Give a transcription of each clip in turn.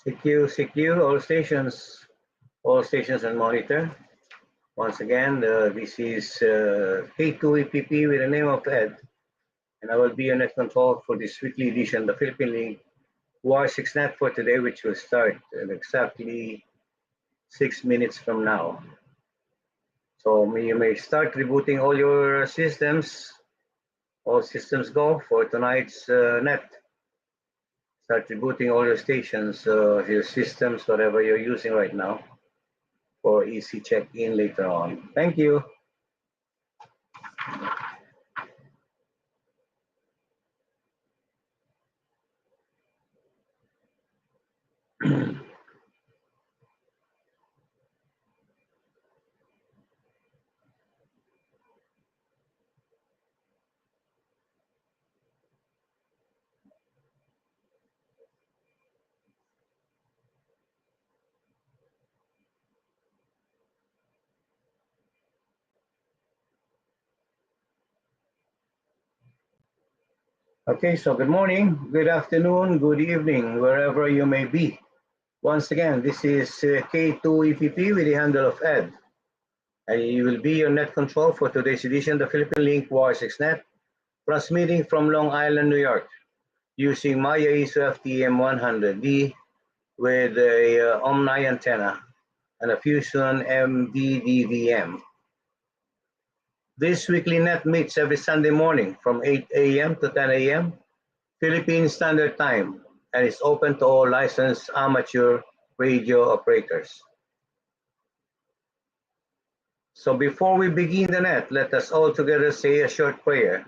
CQ, all stations and monitor. Once again, this is K2EPP with the name of Ed, and I will be your net control for this weekly edition, the Philippine-Link WiresX Net for today, which will start in exactly 6 minutes from now. So you may start rebooting all your systems. All systems go for tonight's net. Start rebooting all your stations, your systems, whatever you're using right now, for easy check-in later on. Thank you. Okay, so good morning, good afternoon, good evening, wherever you may be. Once again, this is K2EPP with the handle of Ed. I will be your net control for today's edition, the Philippine-Link WiresX Net, transmitting from Long Island, New York, using my ISO FTM100D with a Omni antenna and a Fusion MDDVM. This weekly net meets every Sunday morning from 8 a.m. to 10 a.m. Philippine Standard Time, and is open to all licensed amateur radio operators. So before we begin the net, let us all together say a short prayer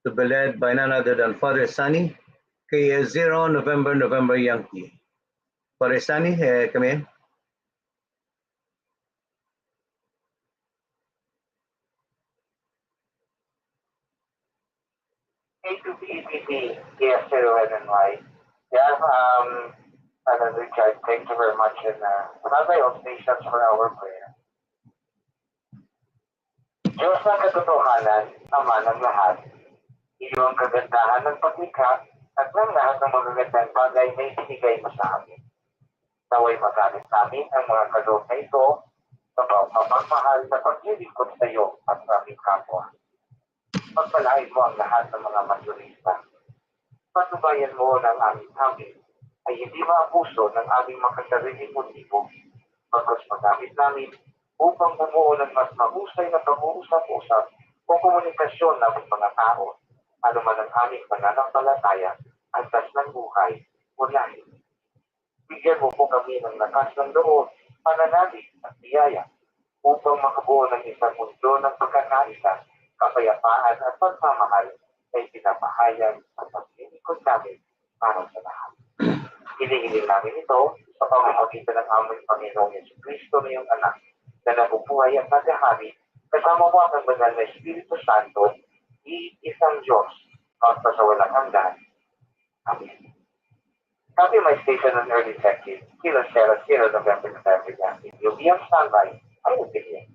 to be led by none other than Father Sunny, KS0 November Yankee. Father Sunny, come in. K2EPP, KS0NY. Yeah, Richard, thank you very much, and another of stations for our prayer. Diyos ng katotohanan, Ama ng lahat, iyong kagandahan ng paglikha at ng lahat ng magagandang bagay na ibinigay mo sa amin. Naway magamit namin ang mga kaloob na ito sa pagmamahal na paglilingkod sa iyo at sa aming kapwa. Pagpalain mo ang lahat ng mga masyonista. Patubayan mo ng aming hangin ay hindi maabuso ng aming makasariling motibo, pagkos magamit namin upang bumuo ng mas mahusay na pag-uusap-usap o komunikasyon ng mga tao, anuman ang aming pananampalataya, antas ng buhay o lahi. Bigyan mo po kami ng lakas ng loob, pananalig at biyaya upang makabuo ng isang mundo ng pagkakaisa, kapayapaan at pagmamahal ay pinapahayag sa paglilingkod namin para sa lahat. Hinihiling namin ito sa pamamagitan ng aming Panginoong Jesucristo na iyong anak, na nabubuhay at naghahari, kasama mo ang banal na Espiritu Santo, isang Diyos, at sa walang hanggan. Amen. Copy my station on early check-in, Kilo 00 November Yankee. You'll be on standby. I will begin.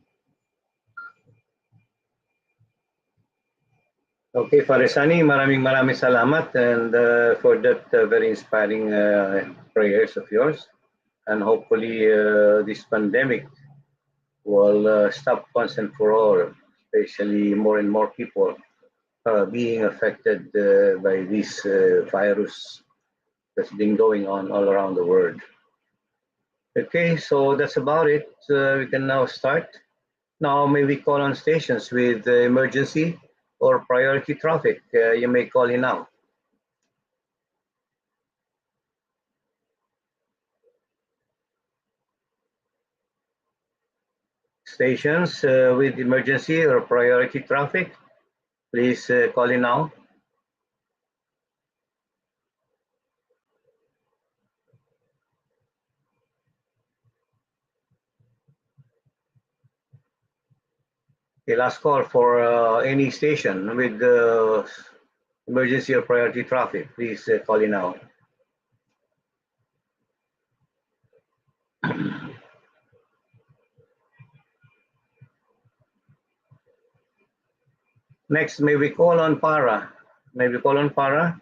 Okay, Father Sunny, maraming salamat and for that very inspiring prayers of yours. And hopefully this pandemic will stop once and for all, especially more and more people being affected by this virus that's been going on all around the world. Okay, so that's about it. We can now start. Now may we call on stations with emergency or priority traffic. You may call in now. Stations with emergency or priority traffic, please call in now. Okay, last call for any station with emergency or priority traffic, please call in now. Next, may we call on Para? May we call on Para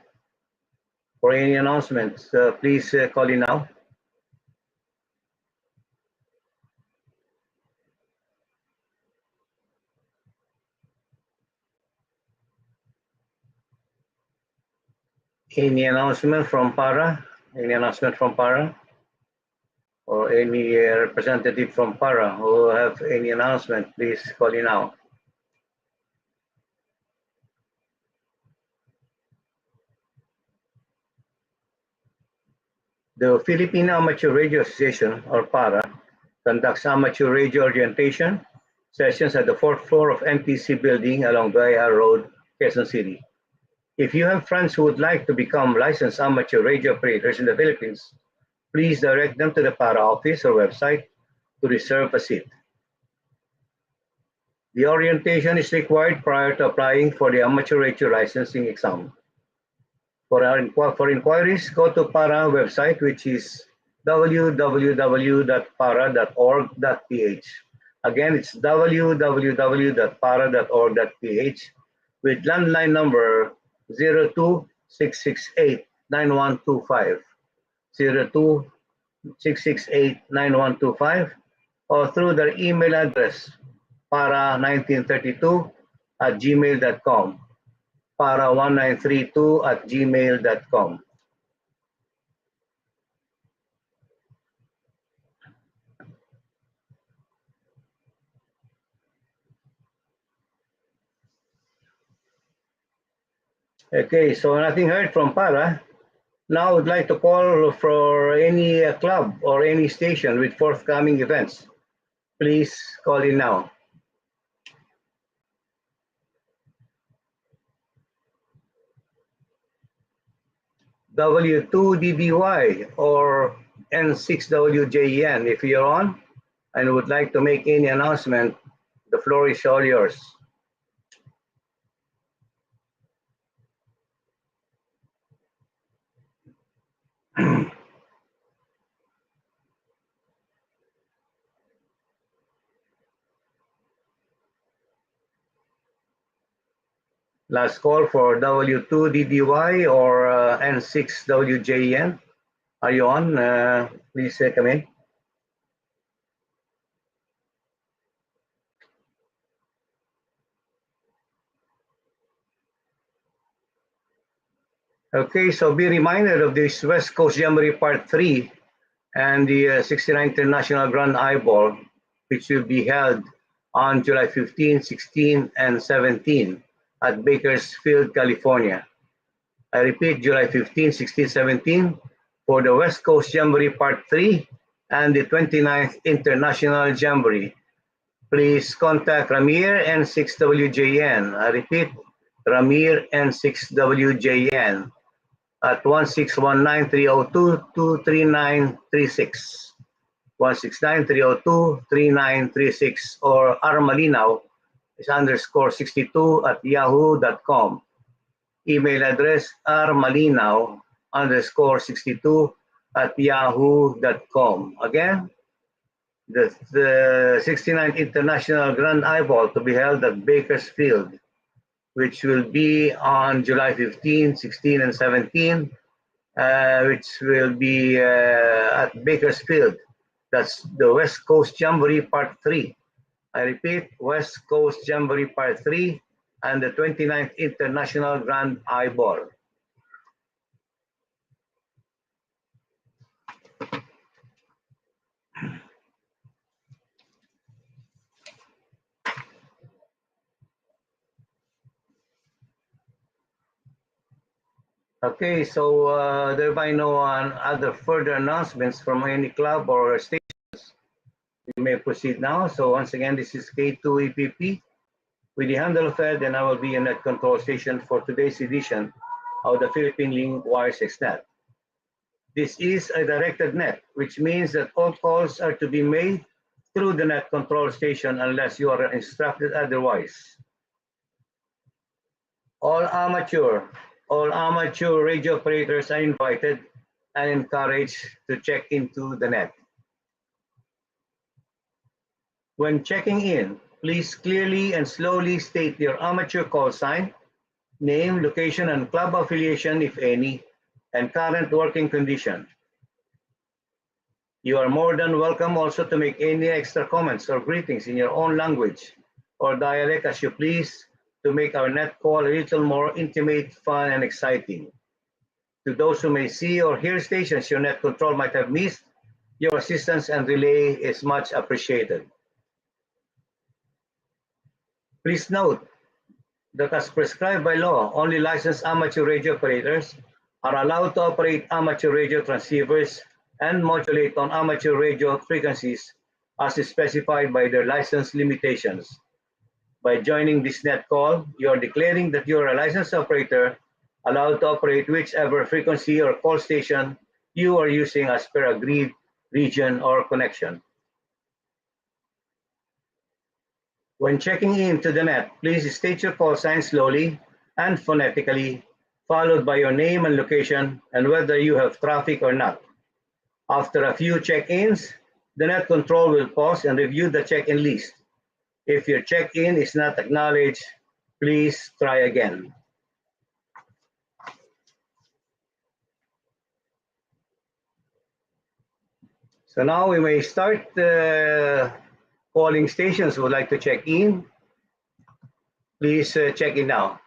for any announcements? Please call in now. Any announcement from Para? Any announcement from Para? Or any representative from Para who have any announcement, please call in now. The Philippine Amateur Radio Association, or PARA, conducts amateur radio orientation sessions at the fourth floor of NTC building along Dwyer Road, Quezon City. If you have friends who would like to become licensed amateur radio operators in the Philippines, please direct them to the PARA office or website to reserve a seat. The orientation is required prior to applying for the amateur radio licensing exam. For inquiries, go to PARA website, which is www.para.org.ph. Again, it's www.para.org.ph with landline number 02-668-9125, 02-668-9125, or through their email address, para1932@gmail.com. para1932@gmail.com. Okay, so nothing heard from Para. Now I would like to call for any club or any station with forthcoming events. Please call in now. W2DDY or N6WJN, if you're on and would like to make any announcement, the floor is all yours. Last call for W2DDY or N6WJN. Are you on? Please come in. Okay, so be reminded of this West Coast Jamboree Part 3 and the 69th International Grand Eyeball, which will be held on July 15, 16, and 17 at Bakersfield, California. I repeat, July 15, 16, 17 for the West Coast Jamboree Part 3 and the 29th International Jamboree. Please contact Ramir N6WJN. I repeat, Ramir N6WJN at 1619-302-23936. 169-302-3936 or rmalinaw is _62@yahoo.com. Email address rmalinaw_62@yahoo.com. Again, the 69th International Grand Eyeball to be held at Bakersfield, which will be on July 15, 16, and 17, which will be at Bakersfield. That's the West Coast Jamboree Part 3. I repeat, West Coast Jamboree Part 3 and the 29th International Grand Eyeball. Okay, so thereby no other further announcements from any club or stations. We may proceed now. So once again, this is K2EPP with the handle of Ed, and I will be your net control station for today's edition of the Philippine-Link WiresX Net. This is a directed net, which means that all calls are to be made through the net control station unless you are instructed otherwise. All amateur radio operators are invited and encouraged to check into the net. When checking in, please clearly and slowly state your amateur call sign, name, location, and club affiliation, if any, and current working condition. You are more than welcome also to make any extra comments or greetings in your own language or dialect as you please to make our net call a little more intimate, fun, and exciting. To those who may see or hear stations your net control might have missed, your assistance and relay is much appreciated. Please note that as prescribed by law, only licensed amateur radio operators are allowed to operate amateur radio transceivers and modulate on amateur radio frequencies as specified by their license limitations. By joining this net call, you are declaring that you are a licensed operator allowed to operate whichever frequency or call station you are using as per agreed region or connection. When checking in to the net, please state your call sign slowly and phonetically, followed by your name and location and whether you have traffic or not. After a few check-ins, the net control will pause and review the check-in list. If your check-in is not acknowledged, please try again. So now we may start calling stations who would like to check in. Please check in now.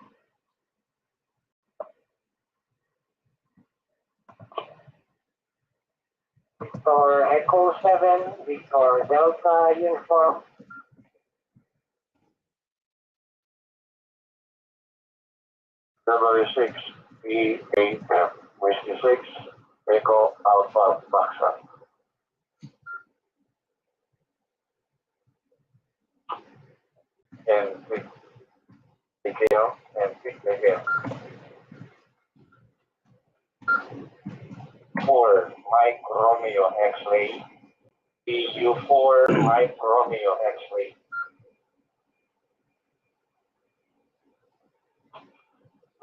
Victor Echo 7, Victor Delta Uniform. W6 EAF, Whiskey 6, Echo Alpha Foxtrot. And quick detail and quick detail. 4 Mike Romeo X-ray. EU4 Mike Romeo X-ray.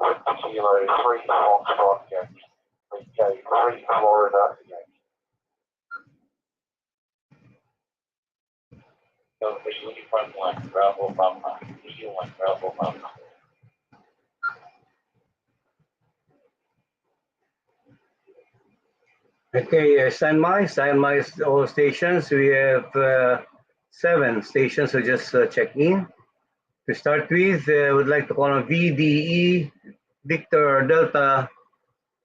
Auxiliary 3 Foxtrot Jet. 3 Florida Jet. So EU1 Bravo Papa. EU1 Bravo Papa. Okay, stand by all stations. We have 7 stations who just checked in. To start with, I would like to call on VDE, Victor Delta,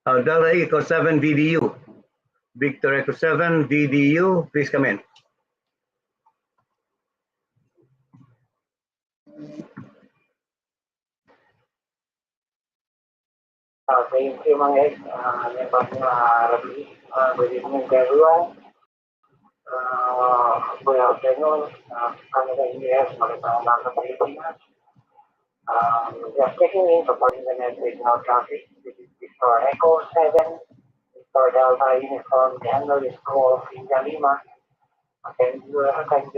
Delta Echo 7 VDU. Victor Echo 7 VDU, please come in. Thank you, Mang Ed. Good evening, everyone. Good afternoon. Kami sa India, magandang umaga sa Pilipinas. Just checking in, supporting the net with no traffic. This is Victor Echo 7, Victor Delta Uniform. The handle is Golf India Lima. Can you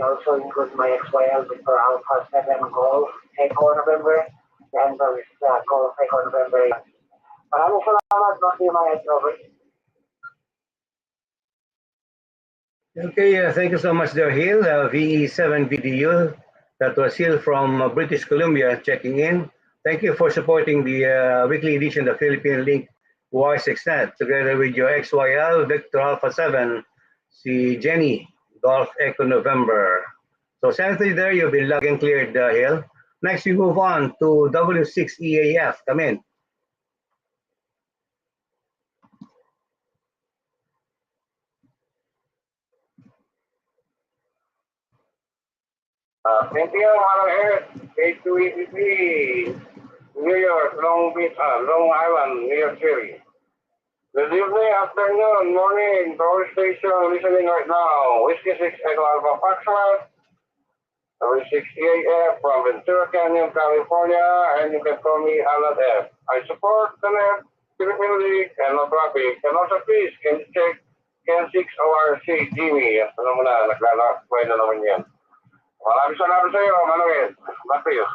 also include my XYL Victor Alpha 7 Golf Echo November? The handle is Golf Echo November. Maraming salamat, Dr. Mang Ed. Over. Okay, thank you so much, there, Hill. VE7 VDU, that was Hill from British Columbia checking in. Thank you for supporting the weekly edition of Philippine-Link WiresX Net, together with your XYL Victor Alpha 7, si Jenny, Golf Echo November. So, Senator, there, you've been logged and cleared, Hill. Next, we move on to W6 EAF. Come in. Thank you, Madam Eric. K2EPP, New York, Long Island, New York City. Good evening, afternoon, morning, power station listening right now. Whiskey 6 Echo Alpha Foxtrot, W6 EAF from Ventura Canyon, California, and you can call me Alan F. I support the net, Philippine-Link, and no traffic. And also, please, can you check Ken 6 ORC, Jimmy? Ano mo na, naglalakbay na naman yan. Maraming salamat sa iyo, Manuel. Back to you.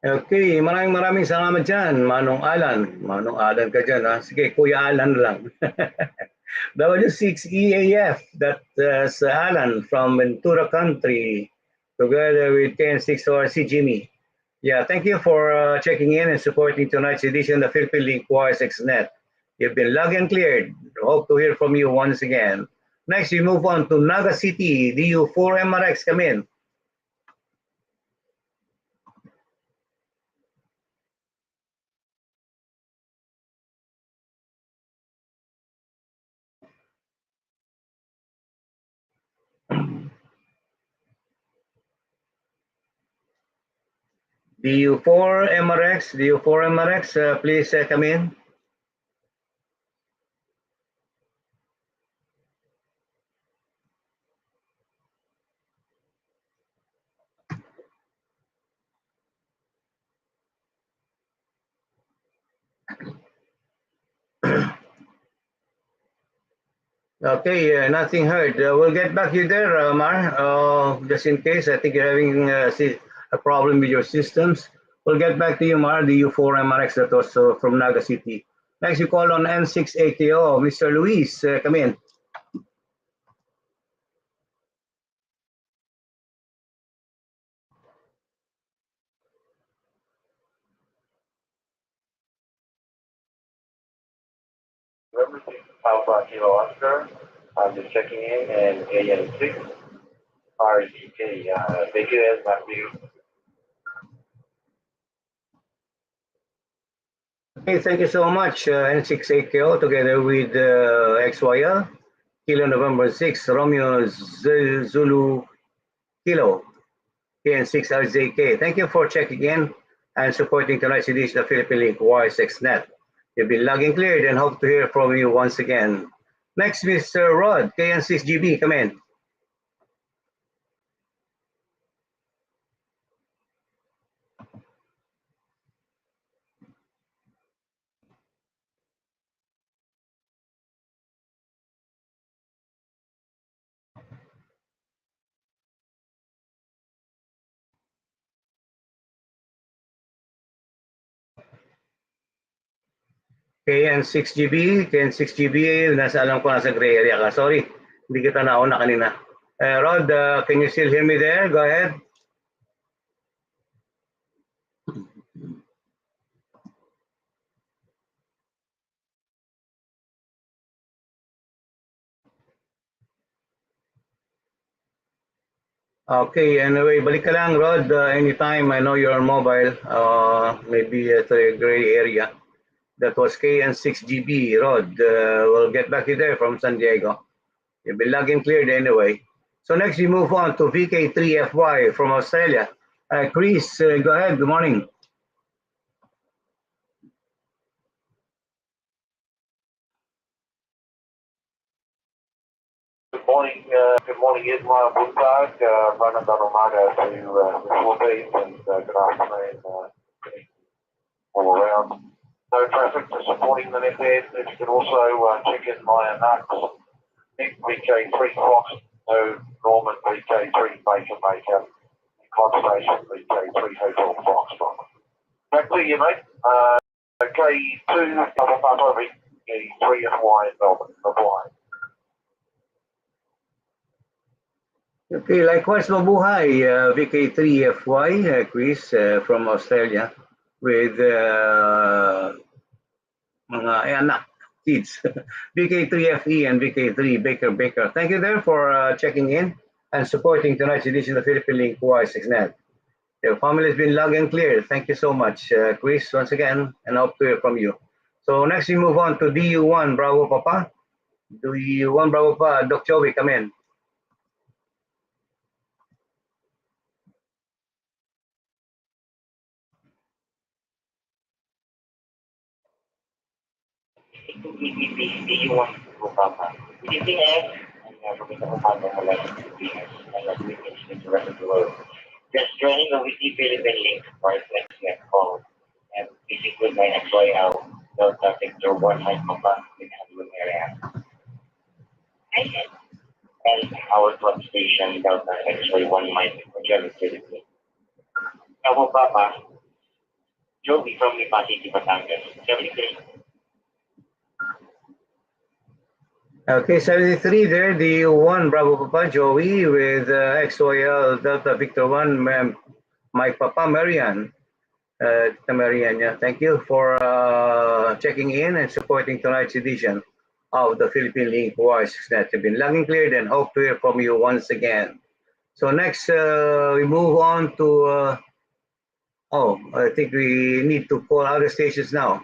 Okay, maraming salamat dyan, Manong Alan. Manong Alan ka dyan, ha? Sige, Kuya Alan lang. W6 EAF, that's Alan from Ventura Country, together with Ken6 ORC Jimmy. Yeah, thank you for checking in and supporting tonight's edition of Philippine-Link WiresX Net. You've been logged and cleared. Hope to hear from you once again. Next, we move on to Naga City, DU4 MRX, come in. DU4 MRX, please come in. Okay, nothing heard. We'll get back you there, Mar. Just in case, I think you're having a problem with your systems. We'll get back to you, Mar. The U4 MRX that was from Naga City. Next, you call on N6ATO. Mr. Luis, come in. Alpha Kilo Oscar. I'm just checking in, and AN6 RCK. Thank you, Matthew. Okay, thank you so much, N6ATO, together with XYL, Kilo November 6, Romeo Zulu Kilo, KN6RJK. Thank you for checking in and supporting tonight's edition of Philippine-Link WiresX Net. You've been logging cleared and hope to hear from you once again. Next, Mr. Rod, KN6GB, come in. KN6GB, alam ko nasa gray area ka. Sorry, hindi kita nauna kanina. Rod, can you still hear me there? Go ahead. Okay, anyway, balik ka lang, Rod, anytime. I know you're mobile, maybe at a gray area. That was KN6GB, Rod. We'll get back you there from San Diego. You'll be logging cleared anyway. So next we move on to VK3FY from Australia. Chris, go ahead. Good morning. Good morning, Ismail Buntag, running down Omega to the Philippines, and good afternoon all around. No traffic to supporting the netbed. If you could also check in my NUX, Nick VK3 Fox, no Norman VK3 Baker, Constellation VK3 Hotel Foxtrot. Back to you, mate. K2 Double Papa VK3FY in Melbourne. Bye-bye. Okay, likewise, mabuhay, VK3FY, Chris, from Australia, with mga anak, kids, VK3FE and VK3 Baker. Thank you there for checking in and supporting tonight's edition of Philippine-Link WiresX Net. Your family has been logged and clear. Thank you so much, Chris, once again, and hope to hear from you. So next we move on to DU1 Bravo Papa. DU1 Bravo Papa, Doc Joey, come in. DU1 Bravo Papa. Good evening, Ed. And magandang umaga mula sa Pilipinas. And as we mentioned the rest of the world. Just joining the weekly Philippine-Link WiresX Net call. And this includes my XYL Delta Victor 1 Mike Papa with Handlung area. And our club station Delta X-ray 1 Mike Magellan Philippines. Bravo Papa. Joey from Lipa City, Batangas. 73. Okay, 73 there, DU1 Bravo Papa, Joey with XYL Delta Victor 1 Mike Papa, Marian. Marian, yeah. Thank you for checking in and supporting tonight's edition of the Philippine-Link WiresX Net. You've been logging cleared and hope to hear from you once again. So next, we move on to, I think we need to call other stations now.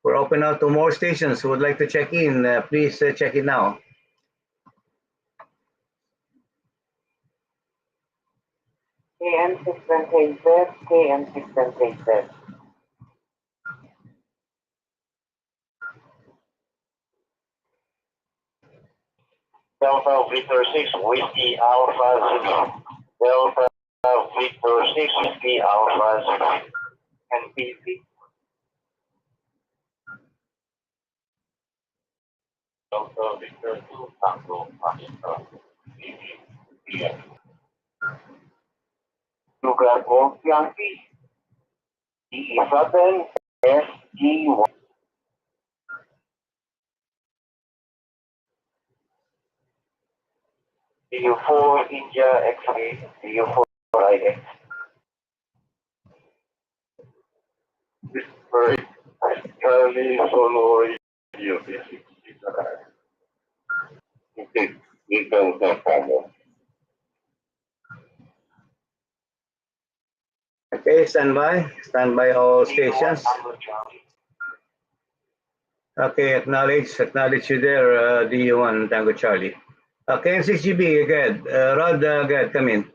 We're open now to more stations who would like to check in. Please check in now. KN610KZ, KN610KZ. Delta Victor 6 Whiskey Alpha Zulu. Delta Victor 6 Whiskey Alpha Zulu. NPC. Delta Victor 2 Tango Master. Sugar Gold Yankee. D7 SG1. DU4 India X-ray, DU4 IX. Whisper Charlie Solo Radio Basic. Okay, we can follow. Okay, stand by. Stand by all stations. Okay, acknowledge you there, DU1 Tango Charlie. Okay, 6GB, go ahead. Rod, go ahead, come in.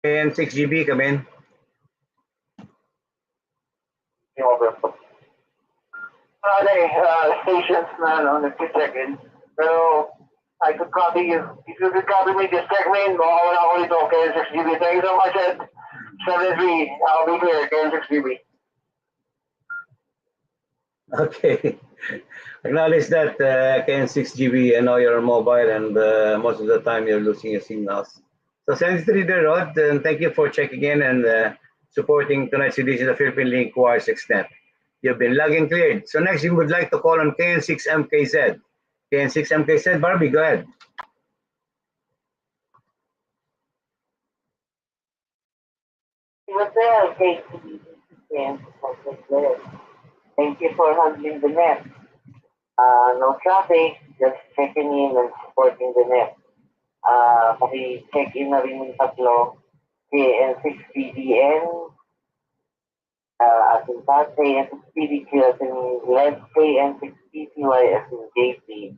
And 6GB, come in. Stations na nag-check in. Pero I could copy you. If you could copy me, just check me in. Mawawala ako dito. KN6GB. Thank you so much, Ed. 73. I'll be clear. KN6GB. Okay. Acknowledge that, KN6GB, I know you're mobile and most of the time you're losing your signals. So 73 there, Rod, and thank you for checking in and supporting tonight's edition of Philippine-Link WiresX Net. You've been logging cleared. So next you would like to call on KN6MKZ. KN6MKZ, Barbie, go ahead. Was there, KN6GB. Thank you for handling the net. No traffic, just checking in and supporting the net. Paki-check in na rin yung tatlo. KN6PDN, as in that, KN6PDQ as in LED, KN6PCY as in JP.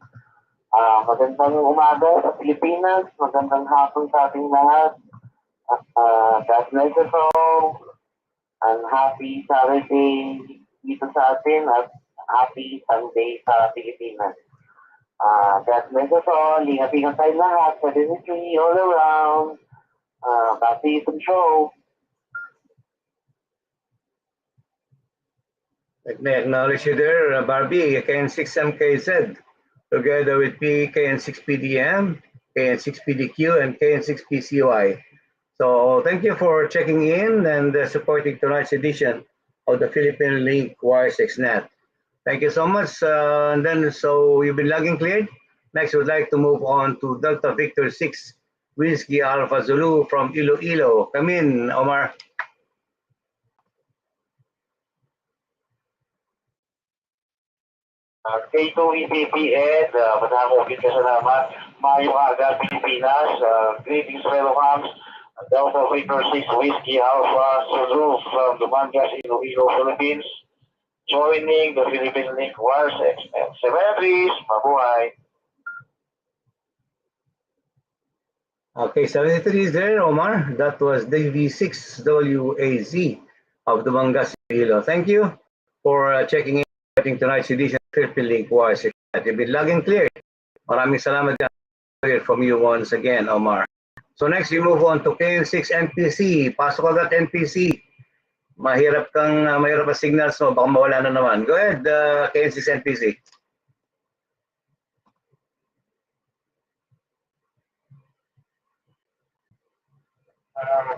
Magandang umaga sa Pilipinas, magandang hapon sa ating lahat. God bless us all, and happy Saturday dito sa atin at happy Sunday sa Pilipinas. God bless us all, ingat-ingat tayo lahat, serenity all around. Back to you to the show. Let me acknowledge you there, Barbie, KN6MKZ, together with KN6PDM, KN6PDQ, and KN6PCY. So thank you for checking in and supporting tonight's edition of the Philippine-Link WiresX Net. Thank you so much. And then, so you've been logging cleared. Next, we'd like to move on to Delta Victor 6 Whiskey Alpha Zulu from Iloilo. Come in, Omar. K2EPPN, madaming kasalamat. Mayong aga, Pilipinas. Greetings, fellow hams. Delta Victor 6 Whiskey Alpha Zulu from Dumangas, Iloilo, Philippines. Joining the Philippine-Link WiresX Net. Seventies, mabuhay. Okay, 73 is there, Omar. That was DV6WAZ of Dumangas, Iloilo. Thank you for checking in tonight's edition of Philippine-Link WiresX Net. You've been logging clear. Maraming salamat from you once again, Omar. So next, we move on to KN6 NPC. Pasok agad NPC. Mahirap ang signals mo, baka mawala na naman. Go ahead, KN6 NPC.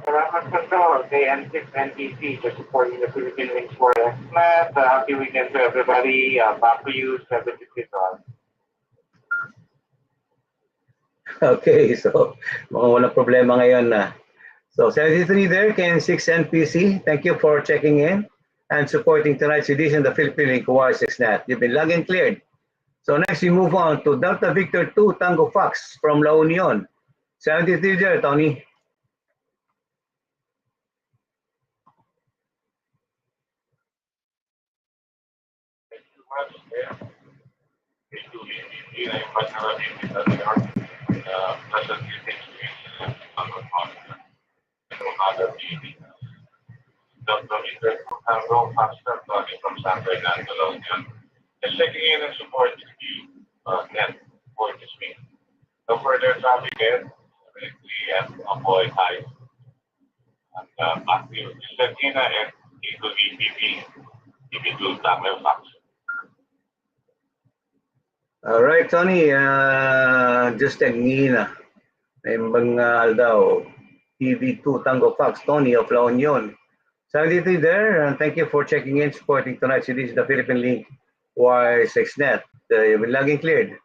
Salamat po to KN6 NPC for supporting the Philippine-Link WiresX Net. Happy weekend to everybody. Back to you, 76 on. Okay, so walang problema ngayon na. So 73 there, KN6 NPC. Thank you for checking in and supporting tonight's edition of the Philippine-Link WiresX Net. You've been logged and cleared. So next we move on to Delta Victor 2 Tango Fox from La Union. 73 there, Tony. K2EPP na yung pag-narrative sa York. Presently takes place in other TV. The leader can go faster talking from San Fernando alone. And checking in and supporting the net for this week. No further traffic in, we have avoid high. And Matthew, Latina and K2EPP, EPP Tamil Fax. All right, Tony, just Agnina. Naimbang Aldao, TV2 Tango Fox, Tony of La Union. Saludate there, and thank you for checking in, supporting tonight's edition of the Philippine-Link WiresX Net. You've been logging cleared.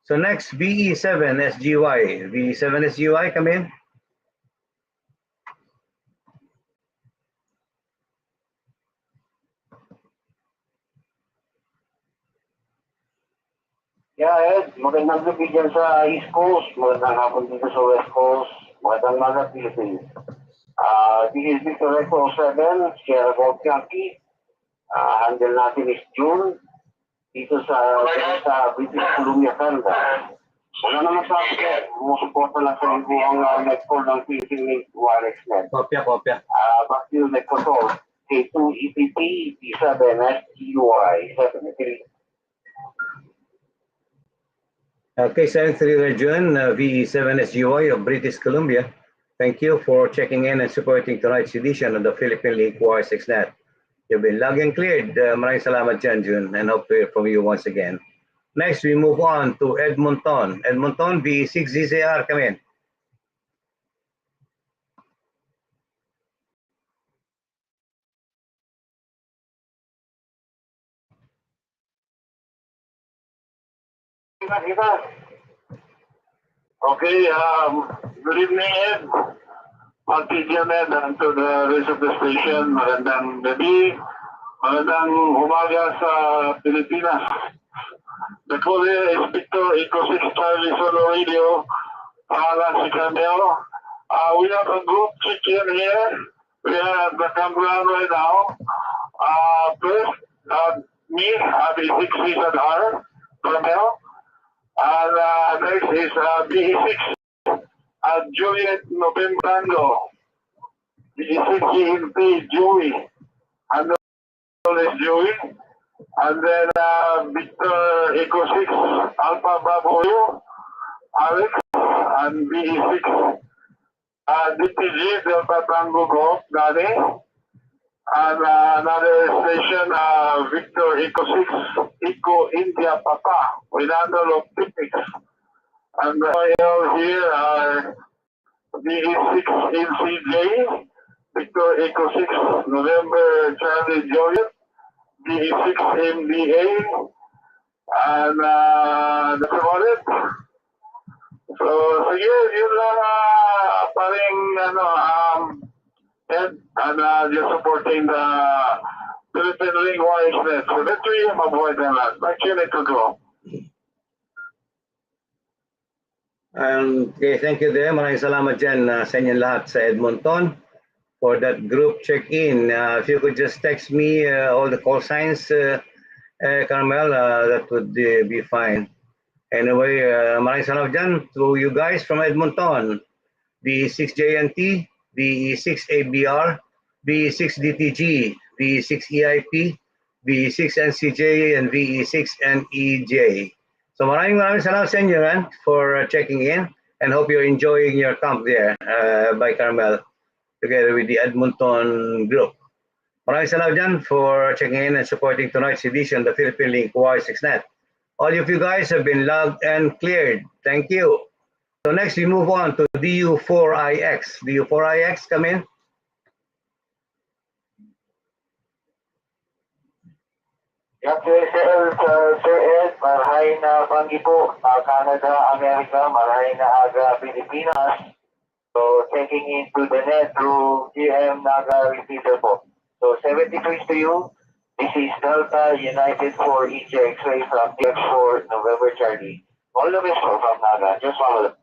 So next, VE7SGY. VE7SGY, come in. Yeah, Ed, magandang gabi dyan sa East Coast, magandang hapon dito sa West Coast, magandang mga Philippines. This is Victor Echo 7, Sierra Gold Yankee. Handle natin is June, dito sa British Columbia, Canada. Wala naman sa akin, sumusuporta lang sa ibo ang netcall ng Philippine-Link WiresX Net. Kopya. Back to you, netcall. K2EPP, P7SGY, 73. Okay, 73 Region, VE7SGY of British Columbia. Thank you for checking in and supporting tonight's edition of the Philippine-Link WiresX Net. You've been logged and cleared. Maraming salamat dyan, June, and hope to hear from you once again. Next, we move on to Edmonton. Edmonton, VE6ZCR, come in. Okay, good evening, Ed. Martidian Ed, and to the rest of the station, magandang gabi, magandang umaga sa Pilipinas. The call here is Victor Echo 6 Charlie Solo Radio, pangalan si Carmel. We have a group check-in here. We have the camera right now. First, me, B6 Season R, Carmel. And next is BE6, Juliet Novembrando, BE6 GNP, Joey, and is Joey. And then Victor Echo 6, Alpha Bravo, Alex, and BE6, DTG, Delta Tango Golf, Dani. And another station, Victor Echo 6, Echo India Papa, with handle of Picnics. And the oil here are BE6 NCJ, Victor Echo 6, November Charlie Juliet, BE6 MBA, and that's about it. So, sige, yun lang, paring, and just supporting the Philippine-Link WiresX Net. So let's really avoid that. Back to you, Nick, to go. Okay, thank you there. Maraming salamat dyan sa inyong lahat sa Edmonton for that group check-in. If you could just text me all the call signs, Carmel, that would be fine. Anyway, maraming salamat dyan to you guys from Edmonton. B6JNT, B6ABR, B6DTG, B6EIP, B6NCJ, and B6NEJ. So maraming salamat sa inyo, man, for checking in, and hope you're enjoying your camp there by Carmel, together with the Edmonton group. Maraming salamat dyan for checking in and supporting tonight's edition of the Philippine-Link WiresX Net. All of you guys have been logged and cleared. Thank you. So next we move on to DU4IX. DU4IX, come in. Sir Ed, marahay na banggi po, Canada, America, marahay na aga Pilipinas. So checking into the net through GM Naga repeater po. So 73 to you. This is Delta United for EJ X-ray from DX4 November Charlie. All the best from Naga. Just follow them.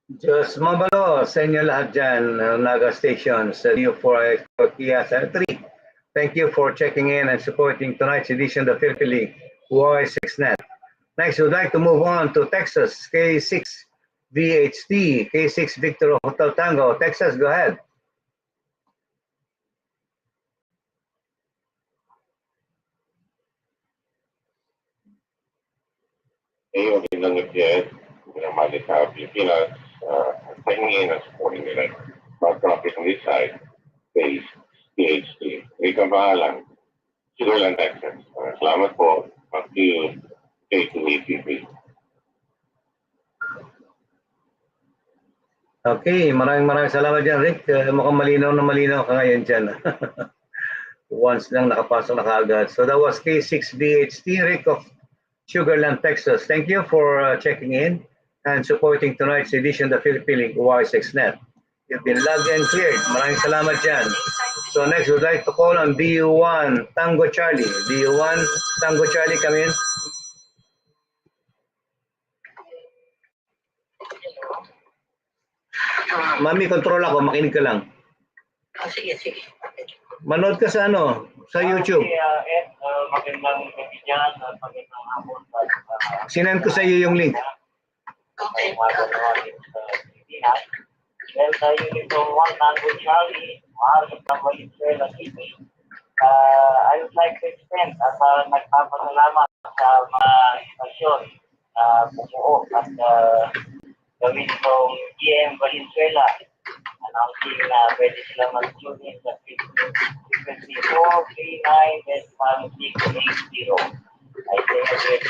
Diyos mabalo sa inyo lahat dyan, Naga Station, sa DU4IX, Kia 3. Thank you for checking in and supporting tonight's edition of the Philippine-Link WiresX Net. Next, we'd like to move on to Texas, K6 VHT, K6 Victor Hotel Tango. Texas, go ahead. Ngayon, ginanagyan ng mali sa Pilipinas, tingin at supporting nila. Pag-traffic on this side, base, PhD. Ikaw bahalang. Sugarland, Texas. Salamat po. Mag-you, K2APP. Okay, maraming salamat dyan, Rick. Mukhang malinaw ka ngayon dyan. Once lang nakapasok na kaagad. So that was K6 VHT, Rick of Sugarland, Texas. Thank you for checking in and supporting tonight's edition of the Philippine-Link WiresX Net. You've been logged and cleared. Maraming salamat dyan. So next, we'd like to call on BU1 Tango Charlie. BU1 Tango Charlie, come in. Mami, control ako. Makinig ka lang. Sige. Manood ka sa sa YouTube. Magandang gabi dyan at magandang hapon. Sinend ko sa iyo yung link. Okay. Dahil sa Uniform 1 Tango Charlie, Mars ng Valenzuela City, I would like to extend at nagpapasalamat sa mga istasyon na bumuo at gawin itong GM Valenzuela, announcing na pwede sila mag-tune in sa frequency 439.680. I say again,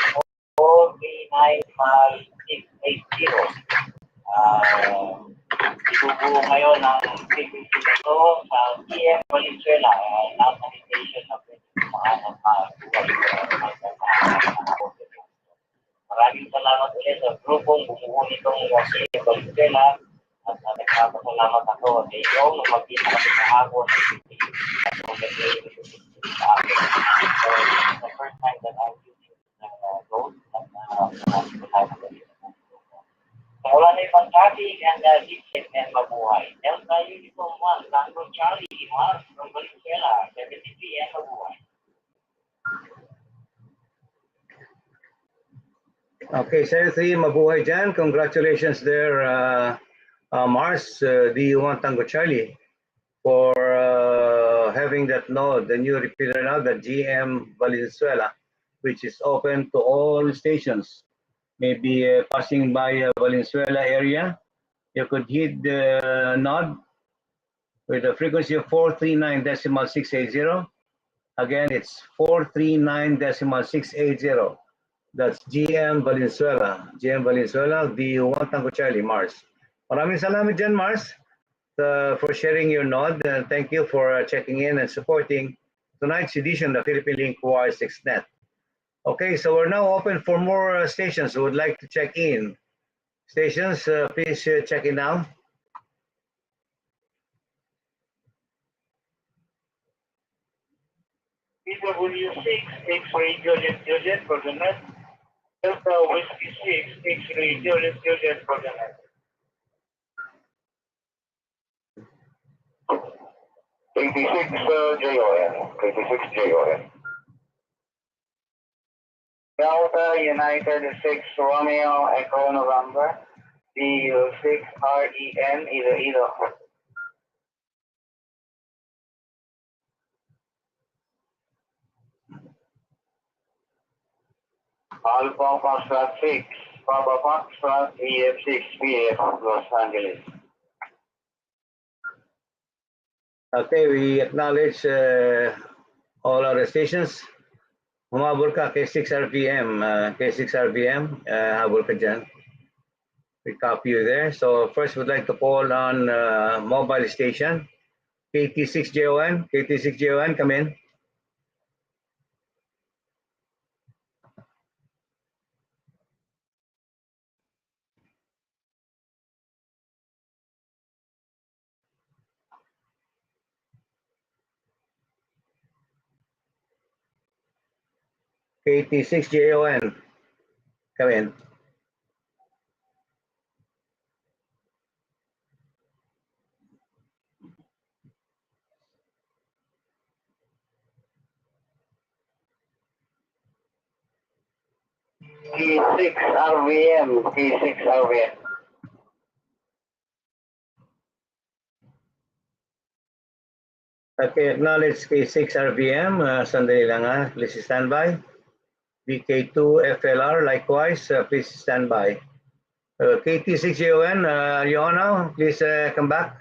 439.680. Ibubuo ngayon ang frequency na ito sa GM Valenzuela, lahat ng station na pwede kumahanap Maraming salamat ulit sa grupong bumuo nitong GM Valenzuela at nagpapasalamat ako sa iyo nung magkita kami kahapon So, it's the first time that I'm using those wala na ibang traffic and deep and mabuhay. Delta Uniform 1, Tango Charlie, Mars from Valenzuela, 73 and mabuhay. Okay, 73, mabuhay dyan. Congratulations there, Mars, DU1 Tango Charlie, for having that node, the new repeater node, the GM Valenzuela, which is open to all stations. Maybe passing by Valenzuela area, you could hit the node with a frequency of 439.680. Again, it's 439.680. That's GM Valenzuela. GM Valenzuela, DU1 Tango Charlie, Mars. Maraming salamat dyan, Mars, for sharing your node. Thank you for checking in and supporting tonight's edition of the Philippine-Link WiresX Net. Okay, so we're now open for more stations who would like to check in. Stations, please check in now. PW6, X-ray Juliet for the net. Delta Whiskey 6, X-ray Juliet for the net. 86 JON. 86 JON. Delta United 6 Romeo Echo November, DU6 REN Iloilo. Alpha Foxtrot 6, Papa Foxtrot EF6 PF Los Angeles. Okay, we acknowledge all our stations. Humabol ka, K6 RPM, K6 RPM, habol ka dyan. We copy you there. So first we'd like to call on mobile station, KT6JON, KT6JON, come in. KT6JON, come in. K6 RVM, K6 RVM. Okay, acknowledge K6 RVM. Sandali lang ha. Please stand by. BK2 FLR, likewise, please stand by. KT6JON, are you on now? Please come back.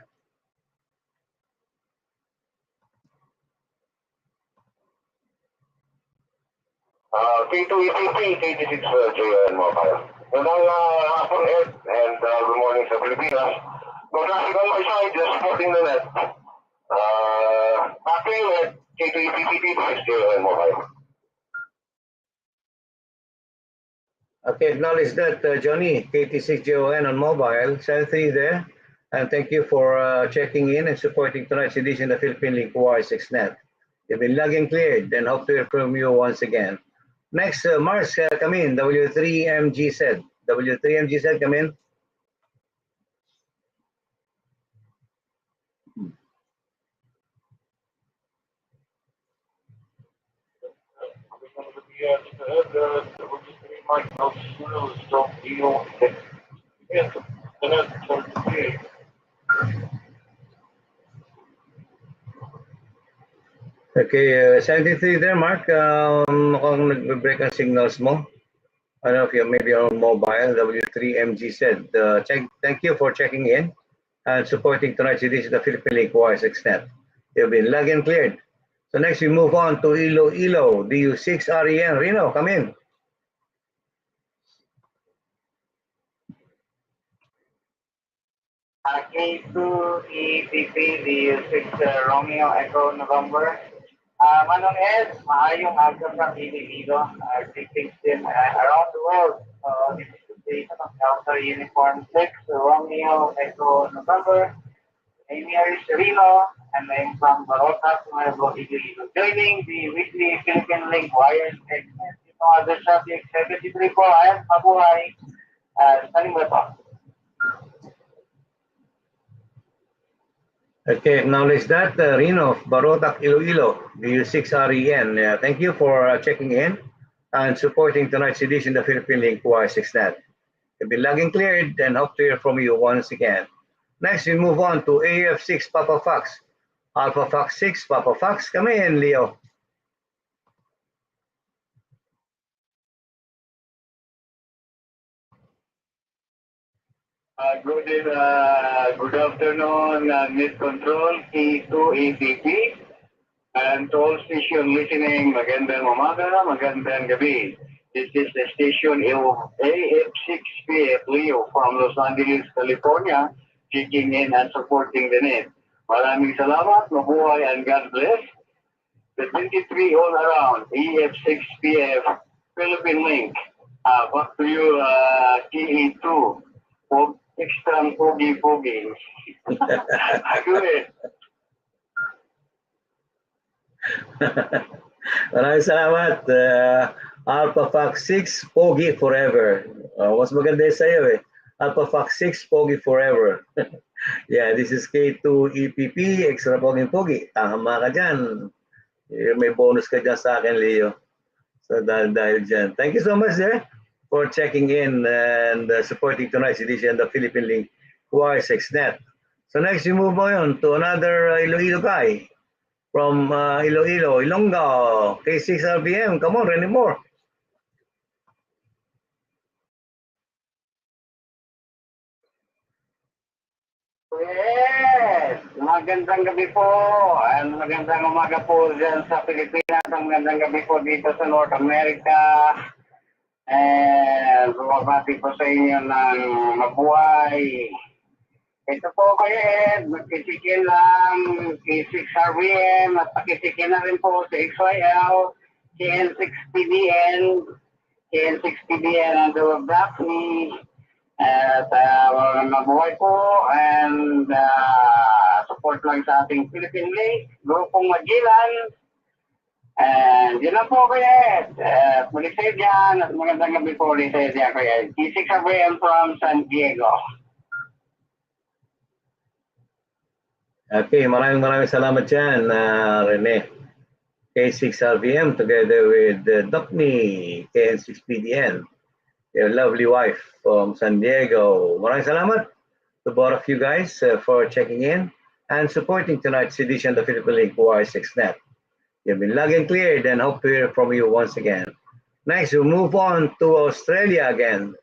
K2 EPP, KT6JON mobile. Magandang hapon, Ed, and good morning sa Pilipinas. No traffic on my side, just supporting the net. Back to you, Ed. K2 EPP, KT6JON mobile. Okay, acknowledge that, Johnny, KT6JON on mobile, 73 there. And thank you for checking in and supporting tonight's edition of Philippine-Link WiresX Net. You've been logging cleared and hope to hear from you once again. Next, Mars, come in, W3MGZ. W3MGZ, come in. Okay, 73 there, Mark. Mukhang nag-break ang signals mo. I don't know if you're maybe on mobile, W3MGZ. Thank you for checking in and supporting tonight's edition of Philippine-Link WiresX Net. You've been logged and cleared. So next we move on to Iloilo, DU6REN. Reno, come in. K2 EPP, DU6 Romeo Echo November. Manong Ed, maayong aga sa Iloilo. Greetings din around the world. This is the station of Delta Uniform 6, Romeo Echo November. My name is Reno, and I'm from Barotas, Nuevo Iloilo. Joining the weekly Philippine-Link WiresX Net. Itong other subject, 73 po, ayan, mabuhay. Saling ba po? Okay, acknowledge that, Reno, Barotac, Iloilo, DU6REN. Thank you for checking in and supporting tonight's edition of Philippine-Link WiresX Net. You've been logging cleared and hope to hear from you once again. Next, we move on to AF6 Papa Fox. Alpha Fox 6, Papa Fox. Come in, Leo. Good afternoon, Net Control, K2 APP, and to all station listening, magandang umaga, magandang gabi. This is the station AF6PF Leo from Los Angeles, California, checking in and supporting the net. Maraming salamat, mabuhay, and God bless. The 23 all around, AF6PF, Philippine-Link. Back to you, KE2. Extra pogi-pogi. Good. Maraming salamat. Alpha Fox 6, Pogi Forever. Mas maganda sa'yo eh. Alpha Fox 6, Pogi Forever. Yeah, this is K2 EPP, extra pogi-pogi. Tama ka dyan. May bonus ka dyan sa akin, Leo. So dahil dyan. Thank you so much there for checking in and supporting tonight's edition of the Philippine-Link WiresX Net. So next, we move on to another Iloilo guy from Iloilo, Ilonggo, K6RBM. Come on, Renny Moore. Yes! Magandang gabi po. And magandang umaga po dyan sa Pilipinas. Magandang gabi po dito sa North America. And bumabati po sa inyo ng mabuhay. Ito po kayo, Ed. Magkisikin lang K6RVM at pakisikin na rin po sa XYL, KN6PDN, KN6PDN ang Daphne. At mabuhay po and support lang sa ating Philippine-Link, Grupong Magilan. And yun lang po kaya, Pulisay dyan, at magandang gabi po ulit dyan kaya. K6RVM from San Diego. Okay, maraming salamat dyan, Rene. K6RVM together with Daphne, KN6PDN. your lovely wife from San Diego. Maraming salamat to both of you guys for checking in and supporting tonight's edition of the Philippine-Link WiresX Net. You've been logged and cleared and hope to hear from you once again. Next, we'll move on to Australia again.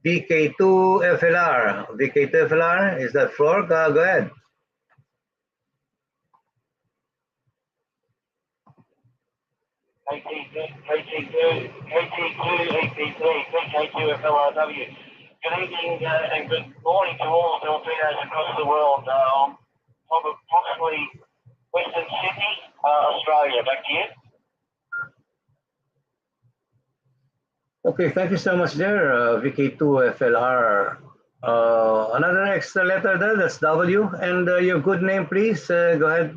VK2FLR. VK2FLR, is that floor? Go ahead. KT2FLRW. Good evening and good morning to all Filipinos across the world. Approximately Western Sydney, Australia. Back to you. Okay, thank you so much there, VK2FLR. Another extra letter there, that's W. And your good name, please. Go ahead.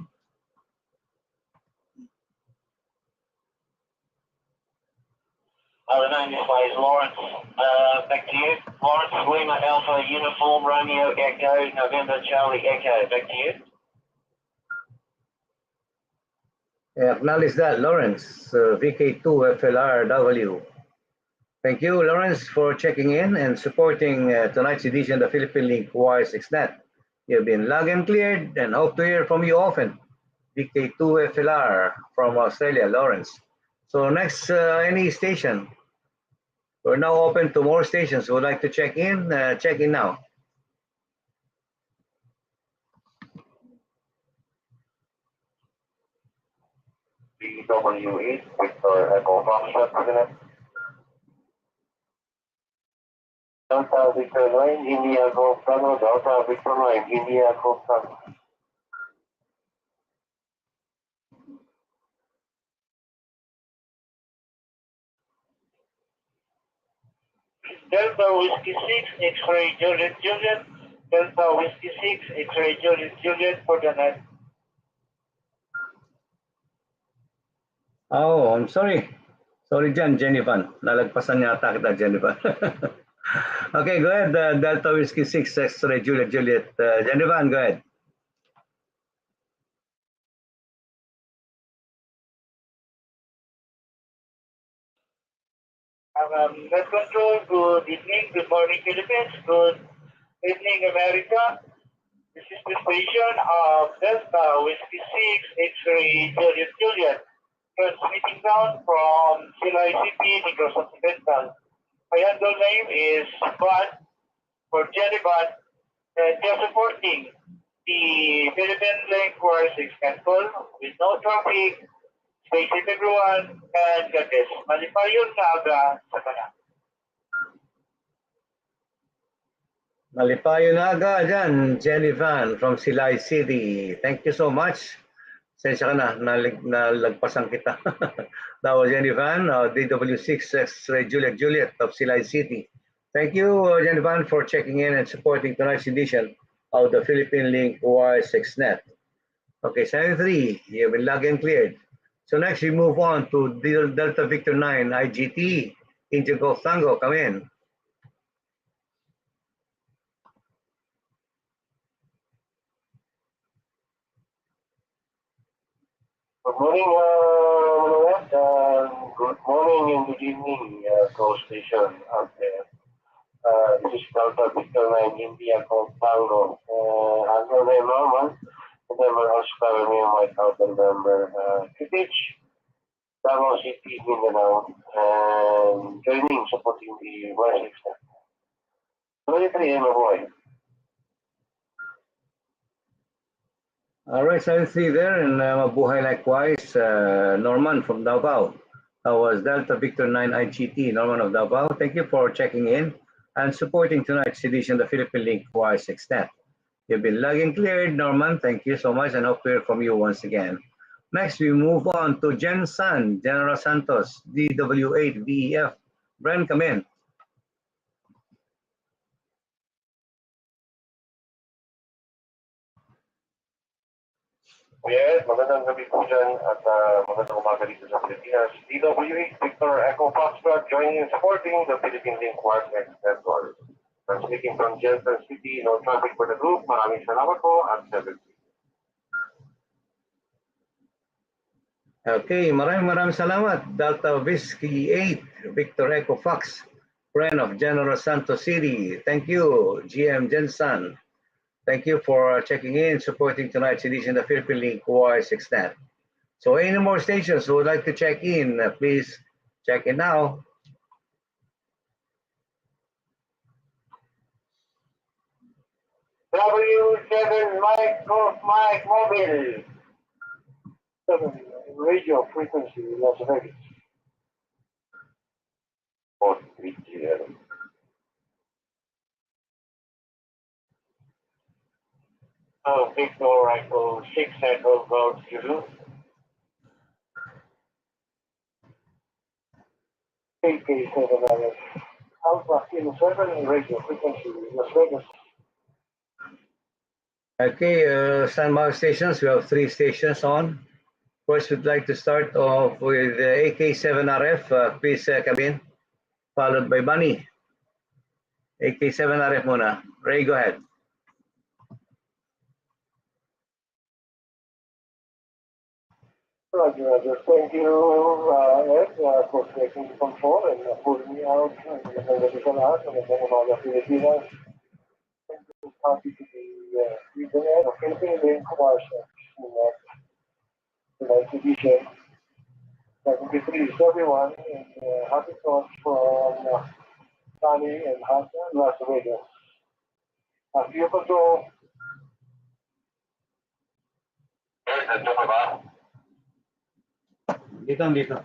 The name this way is Lawrence. Back to you. Lawrence Lima Alpha Uniform Romeo Echo November Charlie Echo. Back to you. Acknowledge that, Lawrence, VK2FLRW. Thank you, Lawrence, for checking in and supporting tonight's edition of the Philippine-Link WiresX Net. You've been logged and cleared and hope to hear from you often. VK2FLR from Australia, Lawrence. So next, any station. We're now open to more stations who would like to check in now. BW8, Victor Echo Foxtrot, President. Delta Victor 9, India Golf Tango, Delta Victor 9, India Golf Tango. Delta Whiskey 6, X-Ray Juliet Juliet, Delta Whiskey 6, X-Ray Juliet Juliet for the night. Oh, I'm sorry. Sorry dyan, Jennifer. Nalagpasan yata kita, Jennifer. Okay, go ahead. Delta Whiskey 6, X-Ray Juliet Juliet. Jennifer, go ahead. Net Control, good evening, good morning Philippines, good evening America. This is the station of Delta Whiskey 6, X-Ray Juliet Juliet, transmitting down from Silay City, Negros Occidental. My handle name is Bud, for Jelly Bud, and they're supporting the Philippine-Link WiresX Net with no traffic. Stay safe everyone, and God bless. Malipayon na aga sa tanan. Malipayo na aga dyan, Jennifer from Silay City. Thank you so much. Sensya ka na, nalagpasan kita. That was Jennifer, DW6 X-Ray Juliet Juliet of Silay City. Thank you, Jennifer, for checking in and supporting tonight's edition of the Philippine-Link WiresX Net. Okay, 73, you've been logged and cleared. So next we move on to Delta Victor 9 IGT, India Golf Tango, come in. Good morning, Manawat. Good morning and good evening, Coast Station out there. This is Delta Victor 9 India Golf Tango. Under the normal, November Oscar Romeo Mike out November QTH, Davao City, Mindanao, and joining, supporting the WiresX Net. 23 and boy. All right, 73 there, and mabuhay likewise, Norman from Davao. That was Delta Victor 9 IGT, Norman of Davao. Thank you for checking in and supporting tonight's edition of the Philippine-Link WiresX Net. You've been logged and cleared, Norman. Thank you so much, and hope to hear from you once again. Next, we move on to Jen San, General Santos, DW8VEF. Bren, come in. Yes, magandang gabi po dyan at magandang umaga dito sa Pilipinas. DW8 Victor Echo Foxtrot joining and supporting the Philippine-Link WiresX Network. Transmitting from Jensen City, no traffic for the group. Maraming salamat po at 7. Okay, maraming salamat. Delta Whiskey 8, Victor Echo Fox friend of General Santos City. Thank you, GM Jensen. Thank you for checking in, supporting tonight's edition of Philippine-Link WiresX Net. So any more stations who would like to check in, please check in now. W7 Mike Mobile. 7 radio frequency Las Vegas. 430. Victor Echo 6 Echo Golf Zulu. AK7 Alpha Kilo 7 radio frequency Las Vegas. Okay, standby stations. We have 3 stations on. First, we'd like to start off with AK7RF. Please come in. Followed by Bunny. AK7RF muna. Ray, go ahead. Roger. Thank you, Ed, for taking control and pulling me out. Magandang sa lahat. Magandang umaga, Pilipinas. Happy to be with the Ed of Philippine-Link WiresX Net. Tonight's edition. Greetings everyone, and happy thoughts from Sunny and hot Las Vegas. Happy to go. Dito.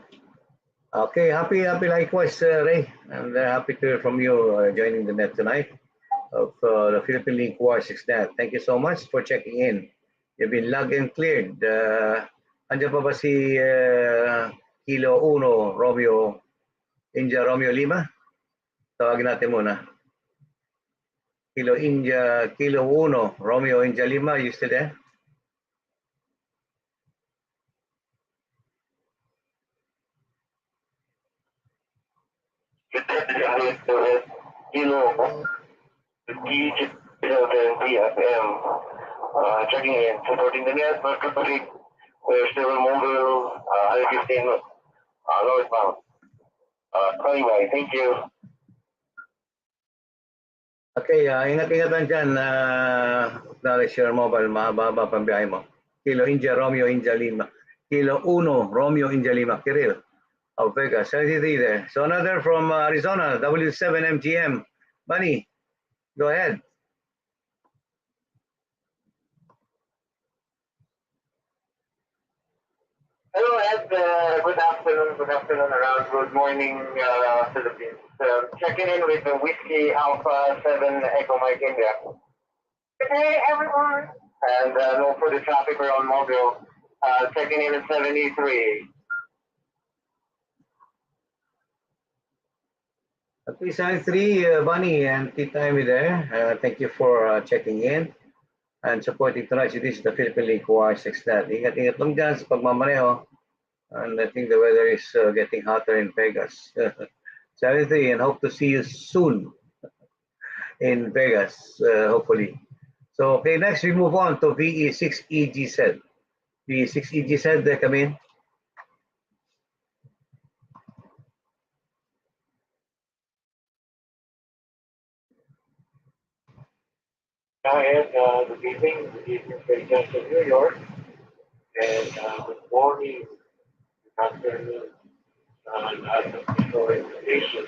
Okay, happy likewise, Ray. And happy to hear from you joining the net tonight of the Philippine-Link WiresX Net. Thank you so much for checking in. You've been logged and cleared. Andiyan pa ba si Kilo 1 Romeo India Romeo Lima? Tawagin natin muna. Kilo 1 Romeo India Lima, you still there? Kilo DFM checking in, supporting the net, but we're still mobile, 15 northbound. Anyway, thank you. Okay, ingat-ingatan dyan. Acknowledge your mobile, mahaba pang biyahe mo. Kilo India Romeo India Lima. Kilo 1 Romeo India Lima, Kiril. Of Vegas, 73 there. So another from Arizona, W7MGM. Bunny, go ahead. Hello, Ed. Good afternoon around. Good morning, Philippines. Checking in with the Whiskey Alpha 7 Echo Mike India. Good day, everyone. And no further traffic around Mobile. Checking in at 73. Okay, 73, Bunny and Tita Amy there. Thank you for checking in and supporting tonight's edition of the Philippine-Link WiresX Net. Ingat-ingat lang dyan sa pagmamaneho. And I think the weather is getting hotter in Vegas. 73, and hope to see you soon in Vegas, hopefully. So, okay, next we move on to VE6EGZ. VE6EGZ, come in. Ed, good evening Vegas in New York, and good morning, good afternoon, lahat ng invitation.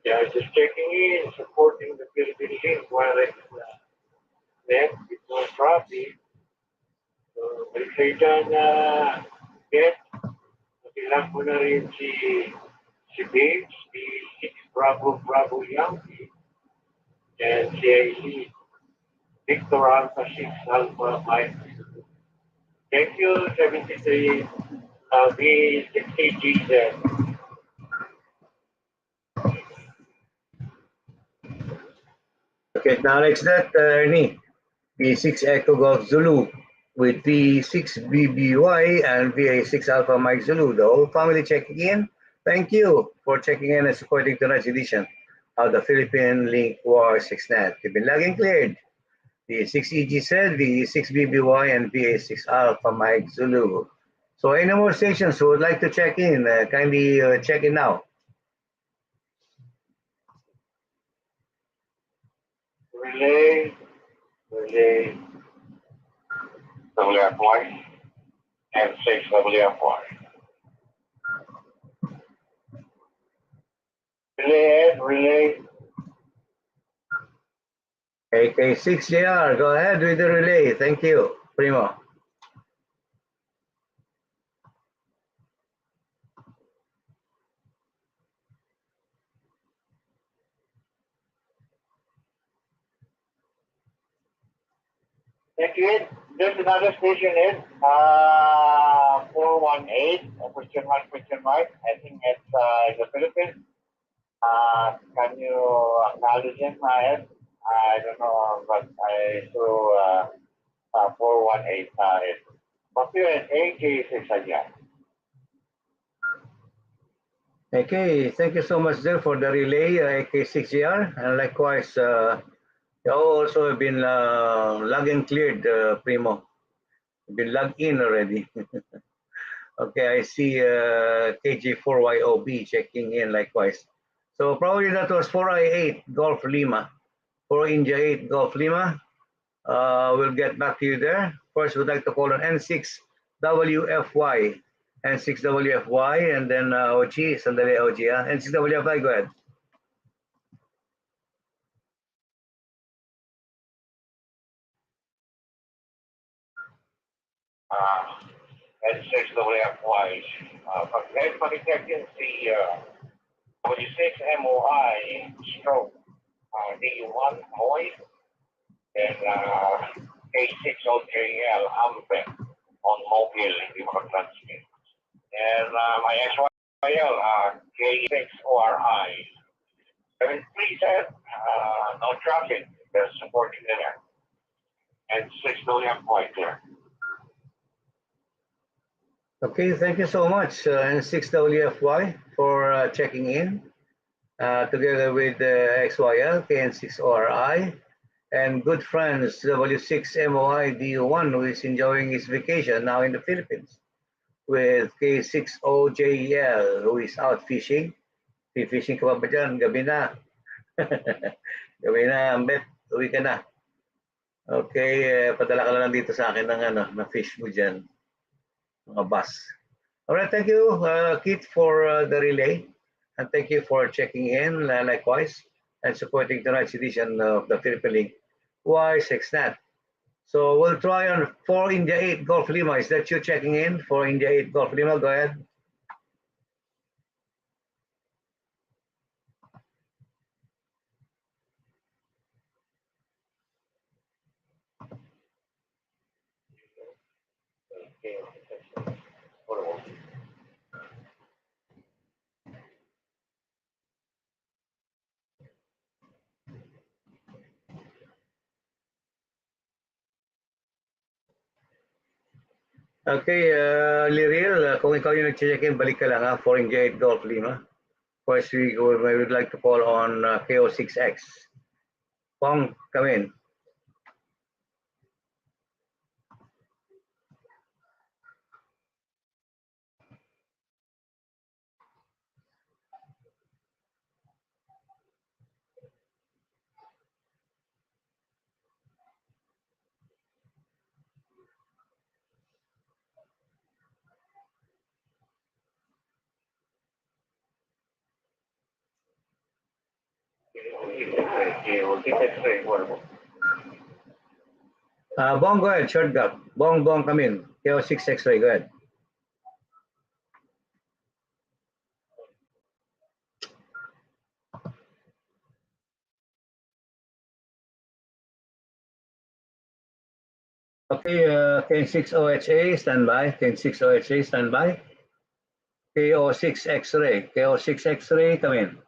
Yeah, just checking in, supporting the Philippine-Link WiresX Net with no traffic. So, balik kayo dyan, Ed. Nakilang ko na rin si Babes, si 6 Bravo Yankee, and CIC. Victor Alpha 6 Alpha Mike. Thank you, 73 V6AGZ. Okay, now next that, Ernie. V6 Echo Golf Zulu with V6 BBY and VA6 Alpha Mike Zulu. The whole family checking in. Thank you for checking in and supporting tonight's edition of the Philippine-Link WiresX Net. You've been logged and cleared. V6EGZ, V6BBY, and VA6 Alpha Mike Zulu. So any more stations who would like to check in, kindly check in now. relay, relay, WFY, and 6 WFY. Relay, relay. AK6JR, go ahead with the relay. Thank you, Primo. Thank you. There's another station in 418, question mark. I think it's in the Philippines. Can you acknowledge him, Ed? I don't know, but I saw 418 Ed. But you had AK6 again. Okay, thank you so much there for the relay, AK6JR, and likewise, you also have been logged and cleared, Primo. You've been logged in already. Okay, I see KG4YOB checking in likewise. So probably that was 4I8 Golf Lima, 4 India 8 Golf Lima. We'll get back to you there. First, we'd like to call on N6WFY, N6WFY, and then OG, sandali OG, N6WFY, go ahead. N6 WFY. Everybody check in the 46 MOI stroke D1 Moy and A6OJL Ampe on mobile, hindi makatransmit. And my SYL K6ORI. 737, no traffic, there's supporting there. And 6 million point there. Okay, thank you so much, N6WFY, for checking in, together with XYL, KN6ORI, and good friends, W6MOI DU1, who is enjoying his vacation now in the Philippines, with K6OJL, who is out fishing. Fishing ka ba dyan? Gabi na. Gabi na, Ambet. Uwi ka na. Okay, padala ka lang dito sa akin ng fish mo dyan. Mga bus. All right, thank you, Keith, for the relay. And thank you for checking in, likewise, and supporting tonight's edition of the Philippine-Link WiresX Net. So we'll try on 4 India 8 Golf Lima. Is that you checking in? 4 India 8 Golf Lima, go ahead. Okay, Liril, kung ikaw yung nag-check in, balik ka lang ha, 4 India 8 Golf Lima. First, we would like to call on KO6X. Pong, come in. Bong, go ahead, short gap. Bong, come in. KO6 X-ray, go ahead. Okay, K6 OHA, standby. K6 OHA, standby. KO6 X-ray. KO6 X-ray, come in.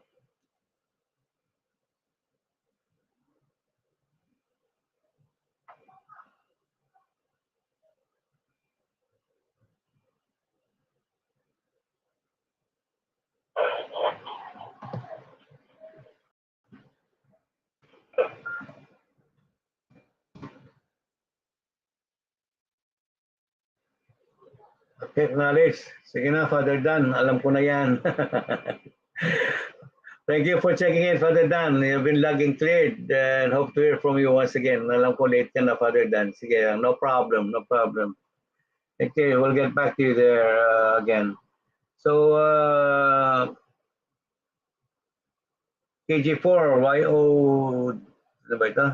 Okay, acknowledge. Sige na, Father Dan. Alam ko na yan. Thank you for checking in, Father Dan. You've been logging cleared and hope to hear from you once again. Alam ko late ka na, Father Dan. Sige, no problem, no problem. Okay, we'll get back to you there again. So, KJ4YO, ano ba ito?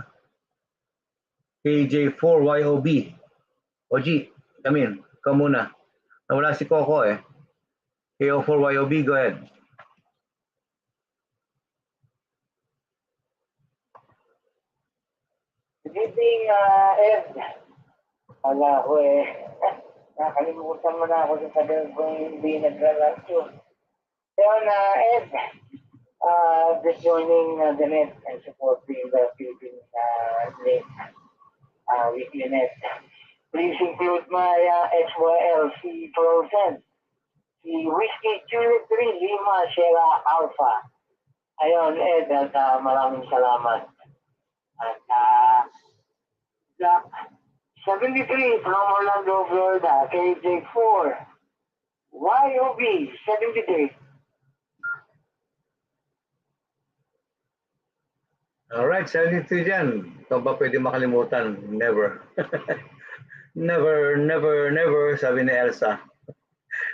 KJ4YOB. OG, come in. Ikaw muna. Nawala si Coco eh. KO4YOB, go ahead. Good evening, Ed. Wala ko eh. Nakalimutan mo na ako sa sabihin kung hindi naglalakyo. Pero Ed, this morning, the net and supporting the Philippine-Link weekly net. Please include my SYLC Frozen, si Whiskey Juliet 3 Lima Sierra Alpha. Ayun, Ed, at maraming salamat. At Jack 73 from Orlando, Florida, KJ4, YOB 73. Alright, 73 dyan. Ito ba pwede makalimutan? Never. Never, sabi ni Elsa.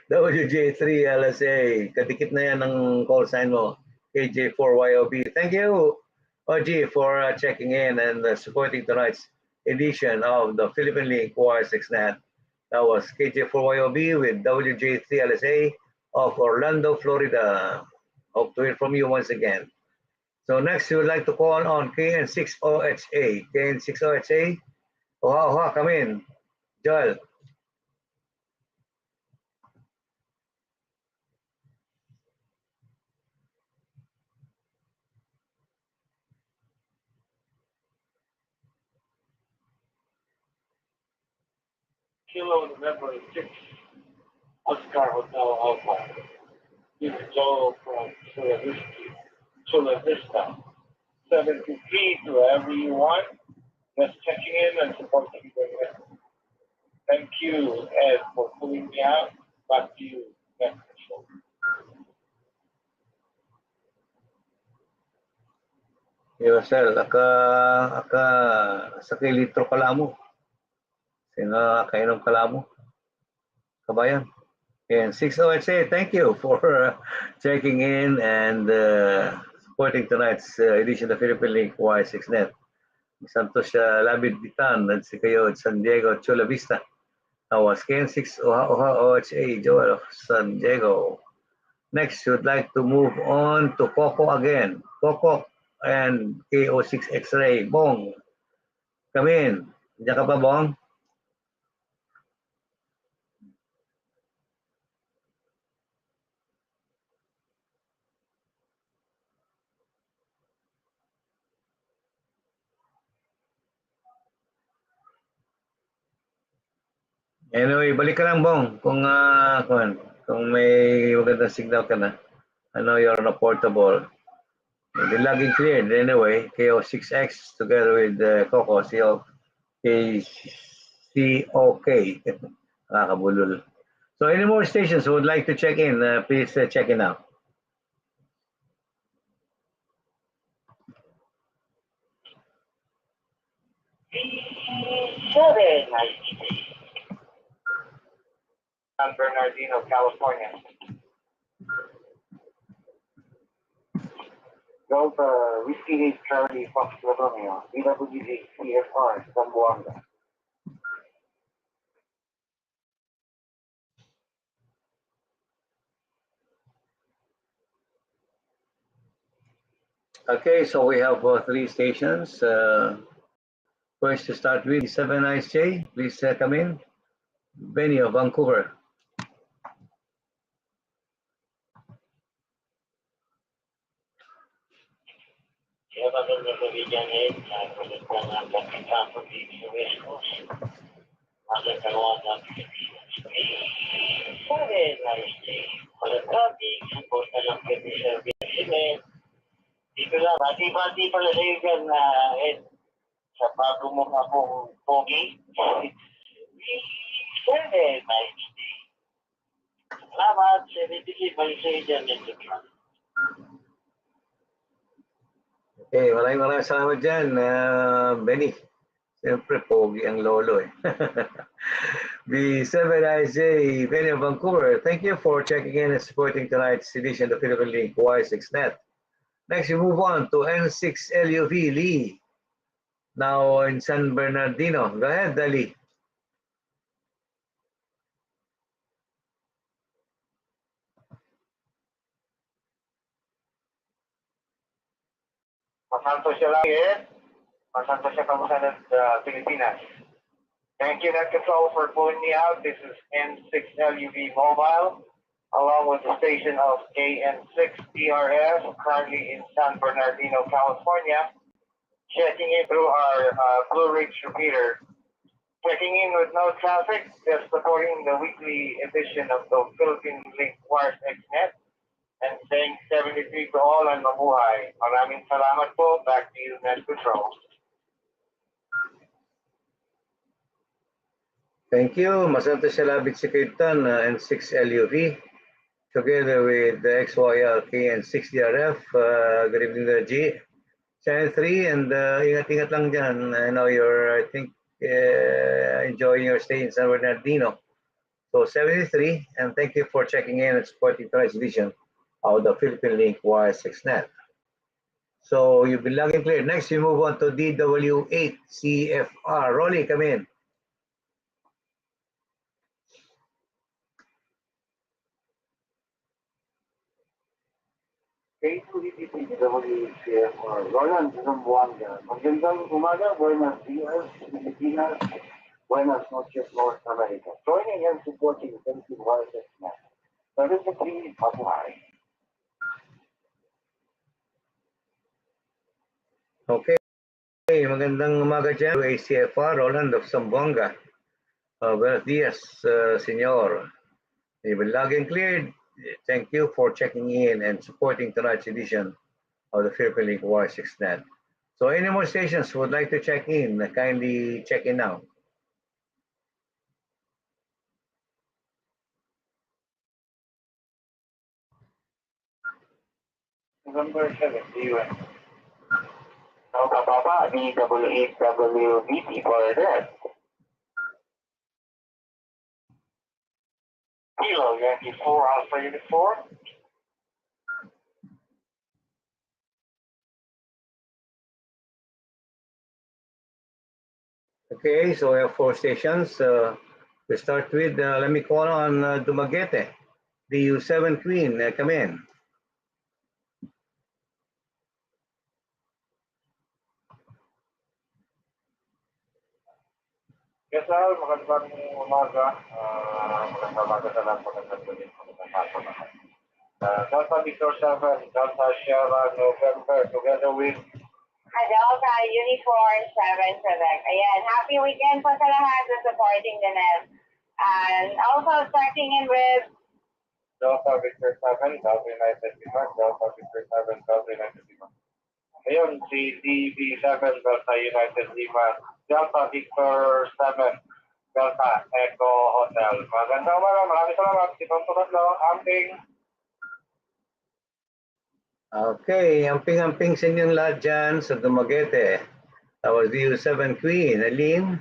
WJ3 LSA. Kadikit na yan ng call sign mo. KJ4YOB. Thank you, OG, for checking in and supporting tonight's edition of the Philippine-Link WiresX Net. That was KJ4YOB with WJ3 LSA of Orlando, Florida. Hope to hear from you once again. So next, we would like to call on KN6OHA. KN6OHA, oha, come in. Joel. Kilo November 6, Oscar Hotel Alpha. This is Joel from Chula Vista. 73 to everyone. Just checking in and supporting the net. Thank you, Ed, for pulling me out. Back to you, next show. Yosel, aka sa kilitro kala mo. Sino kainom kala mo? Kabayan. And 6OHA, thank you for checking in and supporting tonight's edition of Philippine-Link WiresX Net. Santos Labid Bitan at si kayo at San Diego Chula Vista. Awas KN6 OHA Joel of San Diego. Next, we'd like to move on to Coco again. Coco and KO6 X-Ray. Bong, come in. Diyan ka pa, Bong? Anyway, balik ka lang, Bong. Kung may magandang signal ka na. I know you're on a portable. The logging cleared. Anyway, KO6X together with Coco, COK. Nakakabulol. So any more stations who would like to check in, please check in now. San Bernardino, California. Delta Whiskey Charlie Fox Romeo, BWG CFR, Zamboanga. Okay, so we have 3 stations. First to start with 7IJ, please come in. Benny of Vancouver. Dito lang, bati-bati pala sa iyo dyan, Ed. Sa bago mo akong pogi. Very nice day. Salamat, 73 pala sa iyo dyan, Ed. Okay, maraming salamat dyan, Benny. Siyempre, pogi ang lolo eh. B7IJ, Benny of Vancouver, thank you for checking in and supporting tonight's edition of the Philippine-Link WiresX Net. Next, we move on to N6LUV Lee, now in San Bernardino. Go ahead, Lee. Masanto siya langit. Masanto siya kamusan at Pilipinas. Thank you, Net Control, for pulling me out. This is N6LUV Mobile, along with the station of KN6DRS, currently in San Bernardino, California, checking in through our Blue Ridge repeater. Checking in with no traffic, just supporting the weekly edition of the Philippine-Link WiresX Net, and saying 73 to all and mabuhay. Maraming salamat po. Back to you, Net Control. Thank you. Masanto Salabit Sikirtan, N6LUV, together with the XYLK and 6DRF. Good evening, G. Channel 3, and ingat-ingat lang dyan. I know you're, I think, enjoying your stay in San Bernardino. So 73, and thank you for checking in and supporting tonight's edition of the Philippine-Link WiresX Net. So you've been logging clear. Next, we move on to DW8CFR. Rolly, come in. K2EPPWCFR, Roland Zamboanga. Magandang umaga, buenos dias, Pilipinas, buenas noches, North America. Joining and supporting Philippine WiresX Net. 73, mabuhay. Okay, magandang umaga dyan. ACFR, Roland of Zamboanga. Buenos dias, senor. You've been logging cleared. Thank you for checking in and supporting tonight's edition of the Philippine-Link WiresX Net. So any more stations would like to check in, kindly check in now. November 7, UN. Alpha Papa, DW8WBT for that. Kilo, Yankee 4, Alpha Unit 4. Okay, so we have 4 stations. We start with, let me call on Dumaguete, the U7 Queen, come in. Yes, sir. Magandang umaga. Magandang umaga sa lahat. Magandang gabi. Magandang hapon naman. Delta Victor 7, Delta Sierra November, together with Delta Uniform 7 Quebec. Ayan, happy weekend po sa lahat na supporting the net. And also starting in with Delta Victor 7, Delta United Lima, Delta Victor 7, Delta United Lima. Ngayon, si DB7, Delta United Lima, Delta Victor 7, Delta Echo Hotel. Magandang umaga, maraming salamat. Sitong tumatlo, amping. Okay, amping-amping sa inyong lahat dyan sa Dumaguete. That was DU7 Queen, Aline,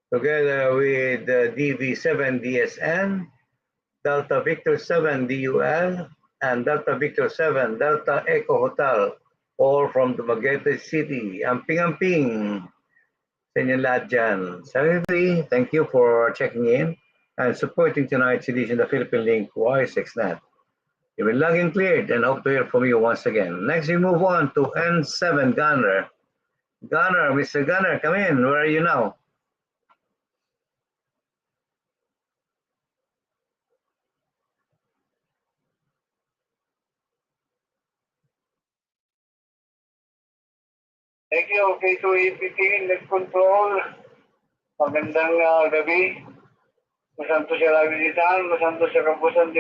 together with DV7 DSN, Delta Victor 7 DUL, and Delta Victor 7 Delta Echo Hotel, all from Dumaguete City. Amping-amping sa inyong lahat dyan. 73, thank you for checking in and supporting tonight's edition of Philippine-Link WiresX Net. You've been logging cleared and hope to hear from you once again. Next, we move on to N7 Gunner. Gunner, Mr. Gunner, come in. Where are you now? Thank you, K2APP, Net Control. Magandang gabi. Masanto siya Laginitan, masanto siya Kapusan,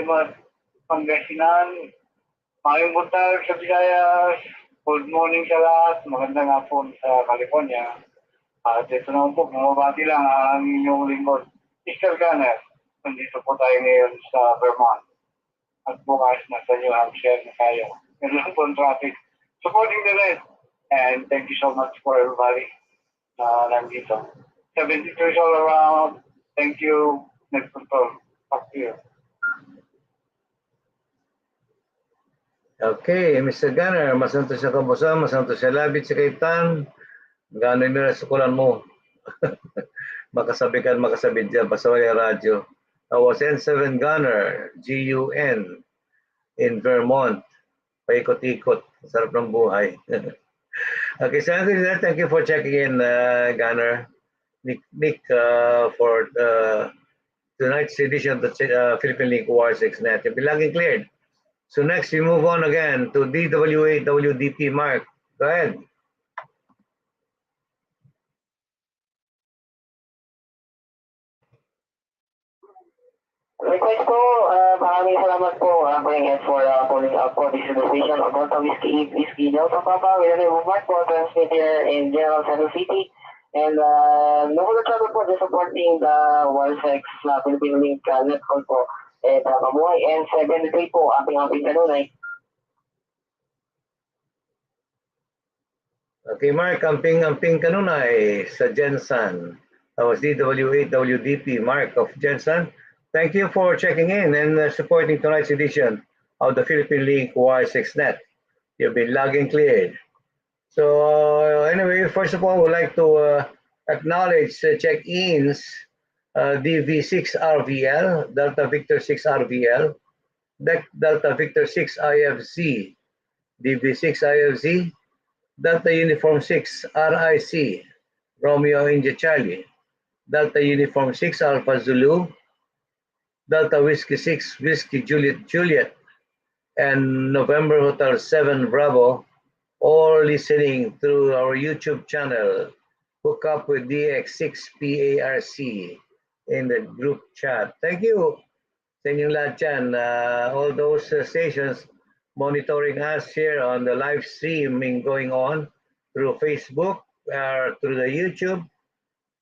Pangasinan. Mayong buntag sa Visayas. Good morning sa lahat. Magandang hapon sa California. At ito naman po, mamabati lang ang inyong lingkod. Mr. Gunner, nandito po tayo ngayon sa Vermont. At bukas nasa New Hampshire na tayo. Meron lang po ang traffic. Supporting the net. And thank you so much for everybody. Nandito. 73 all around. Thank you. Next control. Talk to you. Okay, Mr. Gunner, masanto sa kabusa, masanto sa labit sa kaitan. Gano'y nila sa kulan mo. Makasabikan, makasabit dyan, pasaway radyo. I was N7 Gunner, GUN, in Vermont. Paikot-ikot. Sarap ng buhay. Okay, so thank you for checking in, Gunner. Nick, for tonight's edition of the Philippine-Link WiresX Net. You'll be laging cleared. So next, we move on again to DWA WDP Mark. Go ahead. Request po, maraming salamat po, Panginoon, for pulling up for this innovation of Delta Whiskey Delta Papa with the name of Mark po, transmit here in General Santos City. And no other trouble po, just supporting the WiresX Philippine-Link network po. At mabuhay, and 73 po, ating kanunay. Okay, Mark, amping kanunay sa Jensen. That was DW8WDP, Mark of Jensen. Thank you for checking in and supporting tonight's edition of the Philippine-Link WiresX Net. You've been logging cleared. So anyway, first of all, we'd like to acknowledge check-ins, DV6RVL, Delta Victor 6RVL, Delta Victor 6 IFZ, DV6 IFZ, Delta Uniform 6 RIC, Romeo India Charlie, Delta Uniform 6 Alpha Zulu, Delta Whiskey 6 Whiskey Juliet, and November Hotel 7 Bravo, all listening through our YouTube channel. Hook up with DX6PARC in the group chat. Thank you sa inyong lahat dyan. All those stations monitoring us here on the live streaming going on through Facebook, through the YouTube.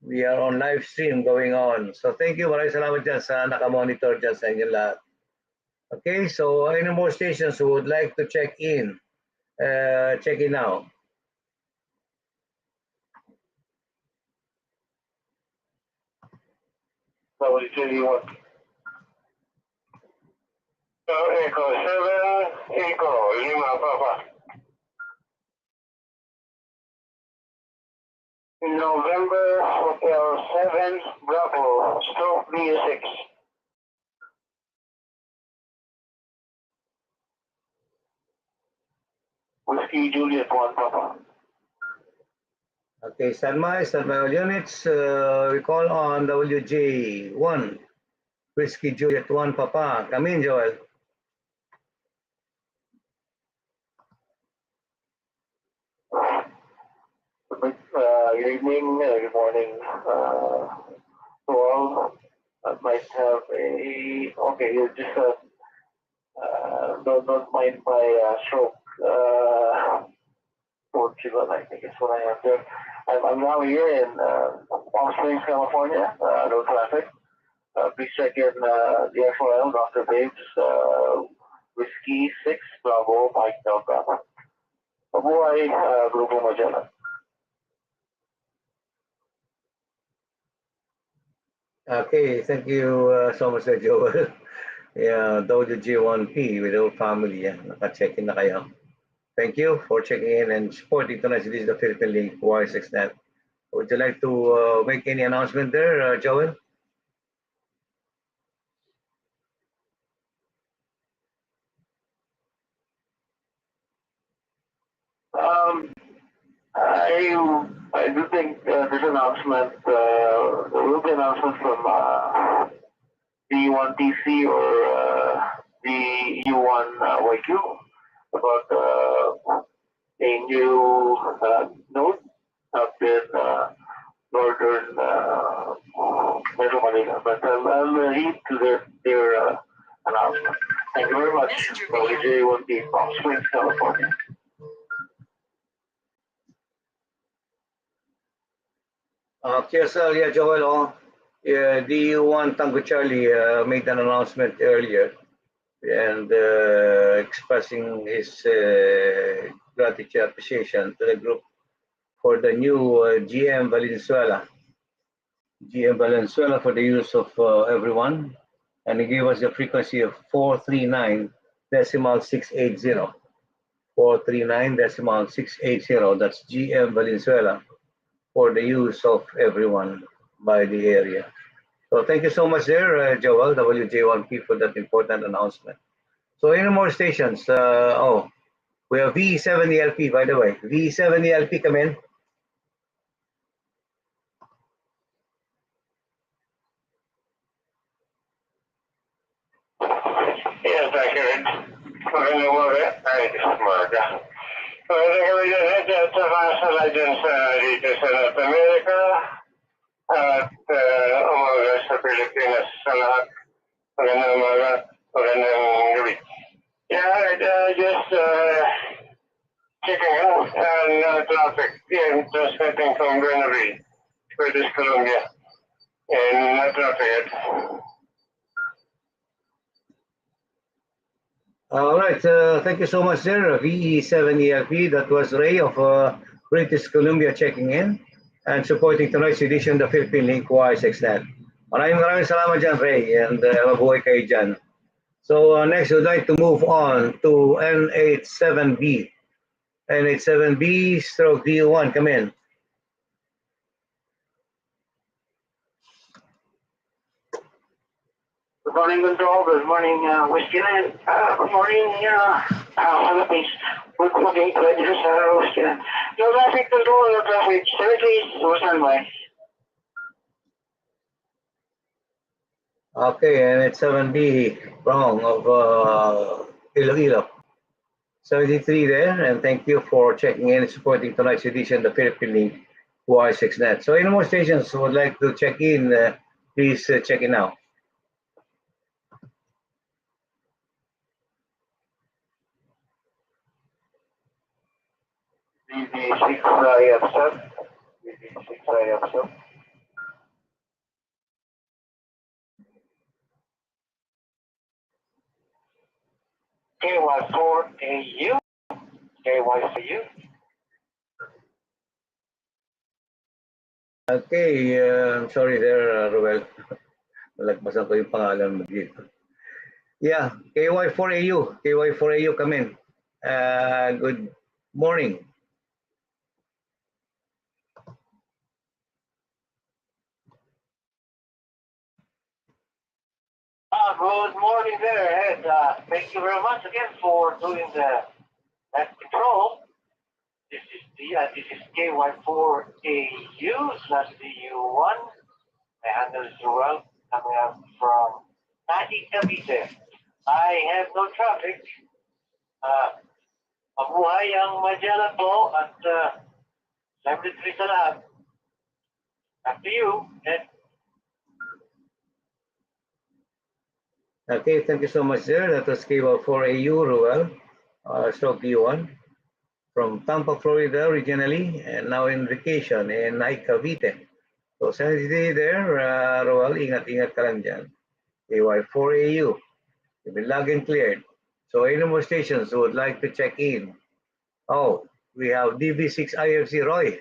We are on live stream going on. So thank you. Maraming salamat dyan sa nakamonitor dyan sa inyong lahat. Okay, so any more stations who would like to check in now. WJ1. Echo 7, Echo, Lima, Papa. November Hotel 7 Bravo, stroke B6. Whiskey Juliet 1 Papa. Okay, standby all units. We call on WJ1, Whiskey Juliet 1 Papa. Come in, Joel. Good evening, good morning to all. I might have okay, you just don't mind my stroke. I think it's what I have there. I'm now here in Palm Springs, California. No traffic. Please check in the FOL, Dr. Babes, Whiskey 6, Bravo, Mike Delta. Mabuhay, Grupo Magellan. Okay, thank you so much, Joel. Yeah, WG1P with our family. Yeah, naka-check in na kayo. Thank you for checking in and supporting tonight's edition of Philippine-Link WiresX Net. Would you like to make any announcement there, Joel? I do think there's an announcement, there will be an announcement from D1TC or the U1YQ about a new node up in northern Metro Manila. But I'll read to their announcement. Thank you very much. WJ1P, Palm Springs, California. QSL, yeah, Joel, yeah, DU1 Tango Charlie made an announcement earlier and expressing his gratitude appreciation to the group for the new GM Valenzuela. GM Valenzuela for the use of everyone. And he gave us the frequency of 439.680. 439.680. That's GM Valenzuela for the use of everyone by the area. So thank you so much there, Joel, WJ1P, for that important announcement. So any more stations? We have V70LP, by the way. V70LP, come in. Yes, I heard. Magandang umaga. Ay, umaga. Magandang gabi dyan, at saka dyan dito sa North America at umaga sa Pilipinas sa lahat. Magandang umaga, magandang gabi. Yeah, just checking out traffic and transmitting from Grenada, British Columbia, and traffic. All right, thank you so much, sir. VE7ELP, that was Ray of British Columbia checking in and supporting tonight's edition of the Philippine-Link WiresX Net. Maraming salamat dyan, Ray, and mabuhay kayo dyan. So next, we'd like to move on to N87B. N87B stroke D1, come in. Good morning, Control. Good morning, Whiskey Land. Good morning, Philippines. Good morning, Pledgers, Whiskey Land. No traffic control, no traffic. Please, standby. Okay, and it's 7B wrong of Iloilo. 73 there, and thank you for checking in and supporting tonight's edition of the Philippine-Link WiresX Net. So any more stations who would like to check in, please check in now. BB6 IF7. BB6 IF7. KY4AU. KY4AU. Okay, I'm sorry there, Ruel. Nalagpasan ko yung pangalan mo dito. Yeah, KY4AU. KY4AU, come in. Good morning. Good morning there, Ed. Thank you very much again for doing the net control. This is KY4AU/DU1. My handle is Joel, coming up from Nati Cavite. I have no traffic. Mabuhay ang Magellan po at 73 sa lahat. Back to you, Ed. Okay, thank you so much there. That was KY4AU, Ruel, stroke D1 from Tampa, Florida originally, and now in vacation in Cavite. So, Saturday there, Ruel, ingat-ingat ka lang dyan. KY4AU, you've been logged and cleared. So, any more stations who would like to check in? Oh, we have DB6IFC Roy.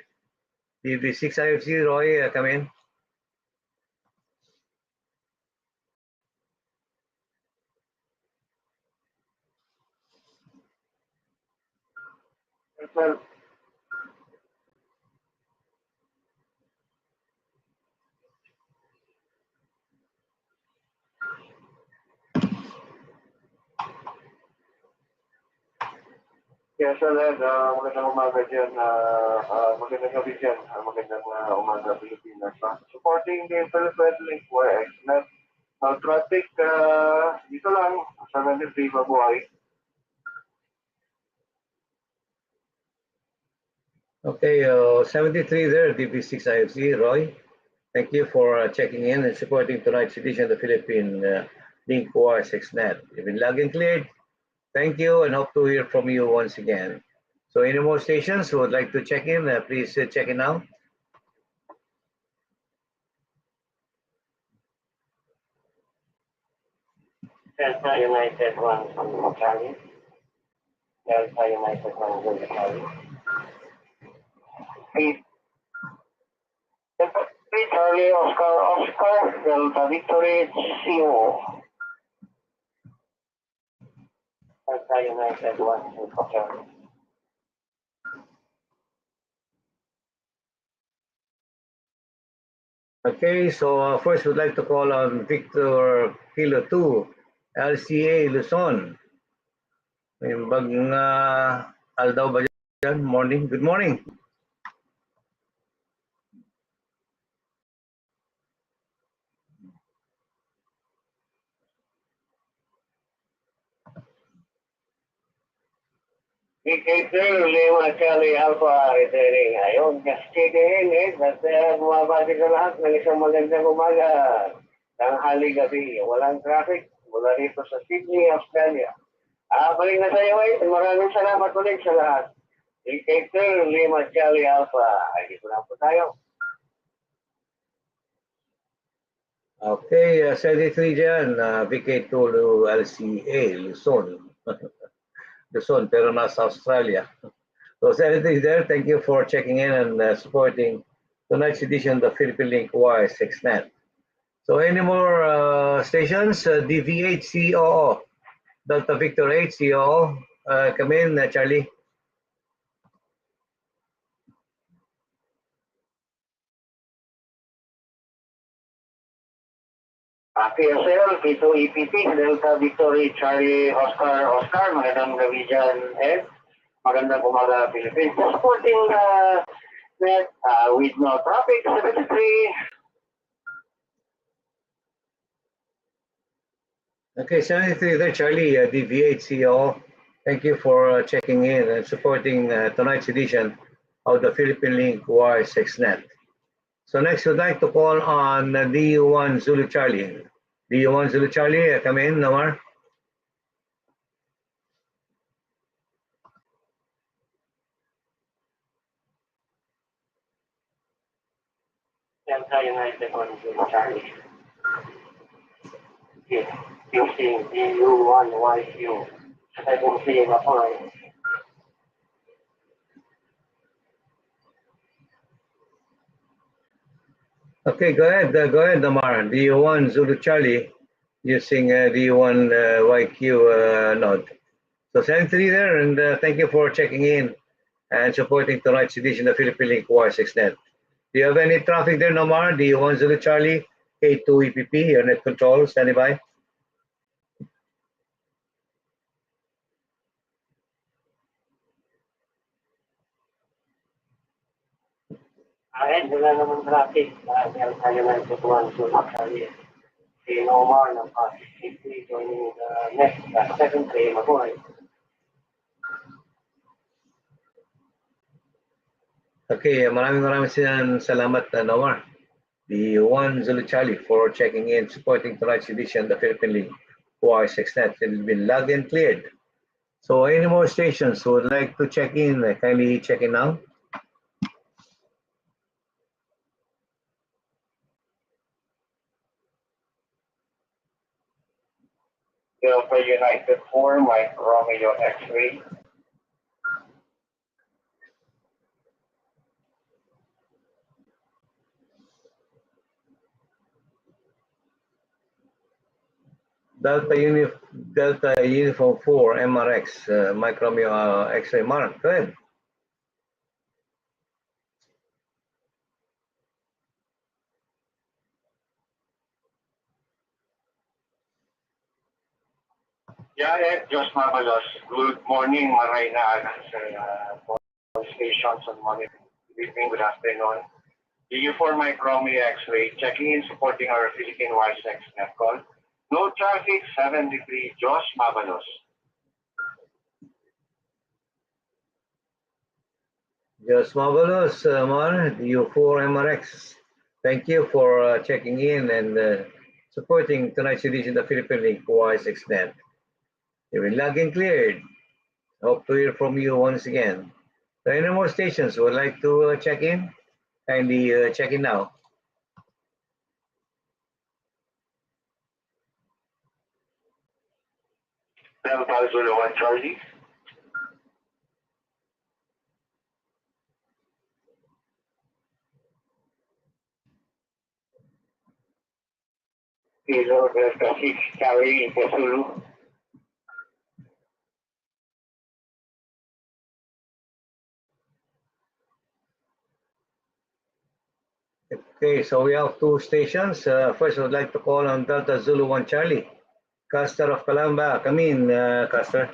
DB6IFC Roy, come in. Well, yes, sir, Ed, magandang umaga dyan. Magandang gabi dyan. Magandang umaga, Pilipinas. Supporting the Philippine-Link WiresX Net. Traffic, dito lang, 73 mabuhay. Okay, 73 there, DB6IFC, Roy. Thank you for checking in and supporting tonight's edition of the Philippine-Link WiresX Net. You've been logged and cleared. Thank you and hope to hear from you once again. So any more stations who would like to check in, please check in now. Delta United 1 from Charlie. Delta United 1 Zulu Charlie. Delta Victory Charlie Oscar Delta Victory CO. Delta United 1 Zulu Charlie. Okay, so first we'd like to call on Victor Kilo 2, LCA Luzon. May bagong aldaw ba dyan? Morning. Good morning. Victor Lima Charlie Alpha returning. Ayun, just checking in at bumabati sa lahat ng isang magandang umaga. Tanghali gabi, walang traffic mula rito sa Sydney, Australia. Balik na sa iyo maraming salamat ulit sa lahat. Victor Lima Charlie Alpha. Ay, dito na po tayo. Okay, 73 dyan, VK2 LCA Luzon. Luzon, pero nasa Australia. So 73 there, thank you for checking in and supporting tonight's edition of the Philippine-Link WiresX Net. So any more stations? DV8COO, Delta Victor 8 COO, come in, Charlie. PSL, P2 EPP, Delta Victory, Charlie, Oscar, magandang gabi dyan, Ed. Magandang umaga, Philippines. Supporting net with no traffic, 73. Okay, 73 there, Charlie, DV8CO. Thank you for checking in and supporting tonight's edition of the Philippine-Link WiresX Net. So next, we'd like to call on DU1 Zulu Charlie. DU1 Zulu Charlie, come in, Namar. Delta United 1 Zulu Charlie. Yes, using DU1YQ. I can see him apply. Okay, go ahead, Namar. DU1 Zulu Charlie using DU1YQ node. So 73 there, and thank you for checking in and supporting tonight's edition of Philippine-Link WiresX Net. Do you have any traffic there, Namar? DU1 Zulu Charlie, K2 EPP, your net control, standing by. Ahead, wala naman traffic. Delta United 1 Zulu Charlie. Si Omar ng Pacific joining the next second frame ako eh. Okay, maraming salamat, Nomar. The one Zulu Charlie for checking in, supporting tonight's edition of the Philippine-Link WiresX Net. It has been logged and cleared. So any more stations who would like to check in, kindly check in now. Delta United 4, Mike Romeo X-Ray. Delta Uniform 4 MRX, Mike Romeo X-Ray. Mark, go ahead. Yeah, Josh Mabalos. Good morning, Maray na sa stations on Monday. Good evening, good afternoon. DU4 Mike Romeo X-Ray, checking in, supporting our Philippine WiresX Net call. No traffic, 73, Josh Mabalos. Just marvelous, Mar, DU4 MRX. Thank you for checking in and supporting tonight's edition of the Philippine-Link WiresX Net. You've been logged and cleared. Hope to hear from you once again. So any more stations who would like to check in? Kindly check in now. Delta Zulu 1 Charlie. Kilo Delta 6 Charlie in Zulu. Okay, so we have two stations. First, I would like to call on Delta Zulu 1 Charlie, Custer of Calamba. Come in, Custer.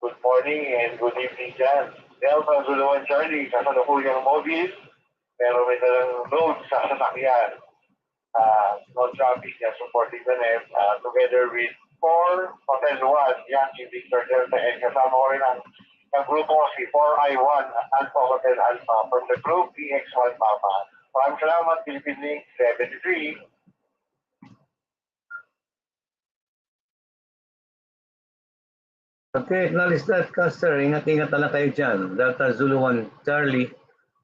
Good morning and good evening dyan. Delta Zulu 1 Charlie, kasalukuyang mobile, pero may dalang load sa sasakyan. No traffic na supporting the net, together with 4 Hotel 1, Yankee Victor Delta, and kasama ko rin ang grupo ko si 4I1 Alpha Hotel Alpha from the group PX1 Papa. Maraming salamat, Philippine-Link 73. Okay, acknowledge that, Custer. Ingat-ingat na lang kayo dyan. Delta Zulu 1 Charlie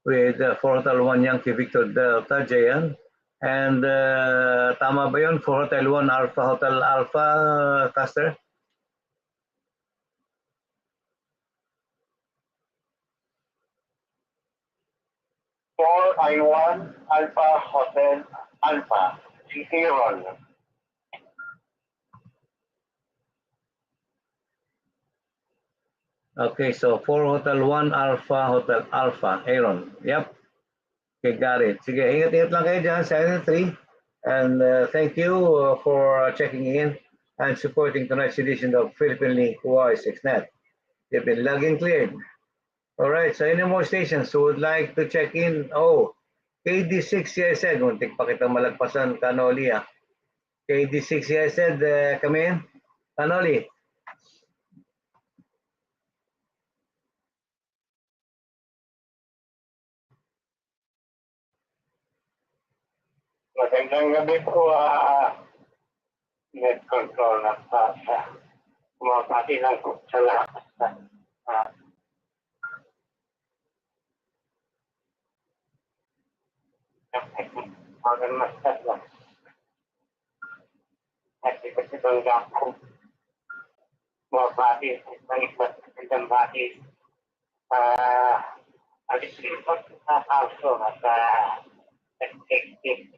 with 4 Hotel 1 Yankee Victor Delta, Jayan. And tama ba yun? 4 Hotel 1 Alpha Hotel Alpha, Custer? I1 Alpha Hotel Alpha, si Aaron. Okay, so 4 Hotel 1 Alpha Hotel Alpha, Aaron. Yep. Okay, got it. Sige, ingat-ingat lang kayo dyan, 73. And thank you for checking in and supporting tonight's edition of Philippine-Link WiresX Net. You've been logged and cleared. All right, so any more stations who would like to check in? Oh, KD6 CSZ, muntik pa kitang malagpasan, Kanoli. KD6 CSZ, come in. Kanoli. Magandang gabi po, net control at kumapati lang po sa lahat. Magandang masas lang. At iba't-ibang gako. Kumapati ng iba't-ibang bati. Alisipot sa pauso at nag-take.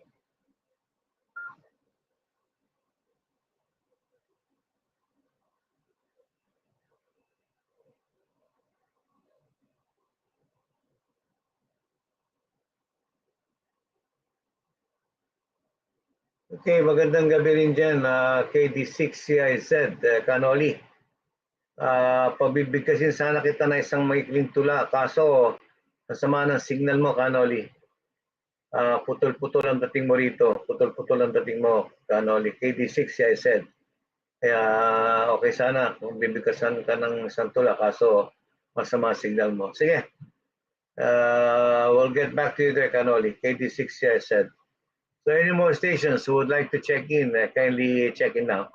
Okay, magandang gabi rin dyan, KD6 CIZ, Kanoli. Pabibigkasin sana kita na isang maikling tula, kaso kasama ng signal mo, Kanoli. Putol-putol ang dating mo rito, putol-putol ang dating mo, Kanoli. KD6 CIZ. Kaya okay sana kung bibigkasan ka ng isang tula, kaso masama ang signal mo. Sige, we'll get back to you there, Kanoli. KD6 CIZ. So any more stations who would like to check in, kindly check in now.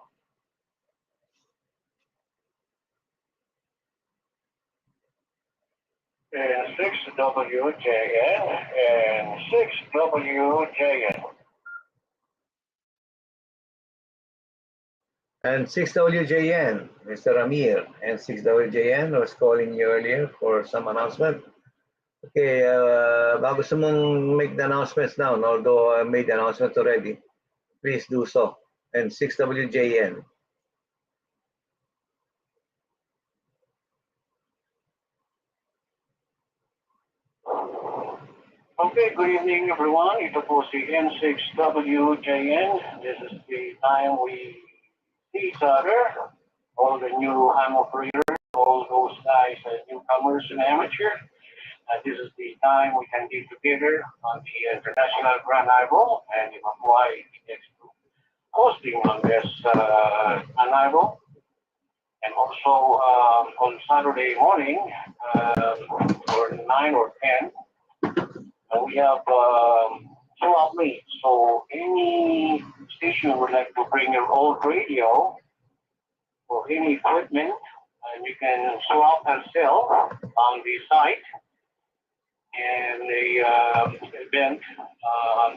And 6WJN and 6WJN. And 6WJN, Mr. Amir, and 6WJN was calling you earlier for some announcement. Okay, bago sa mong make the announcements now, although I made the announcement already, please do so. And 6WJN. Okay, good evening everyone. Ito po si N6WJN. This is the time we see each other, all the new ham operators, all those guys, newcomers and amateur. This is the time we can get together on the International Grand Eyeball, and why it's hosting on this Eyeball. And also on Saturday morning, or 9 or 10, we have swap meets. So any station would like to bring your old radio or any equipment, and you can swap and sell on the site and the event on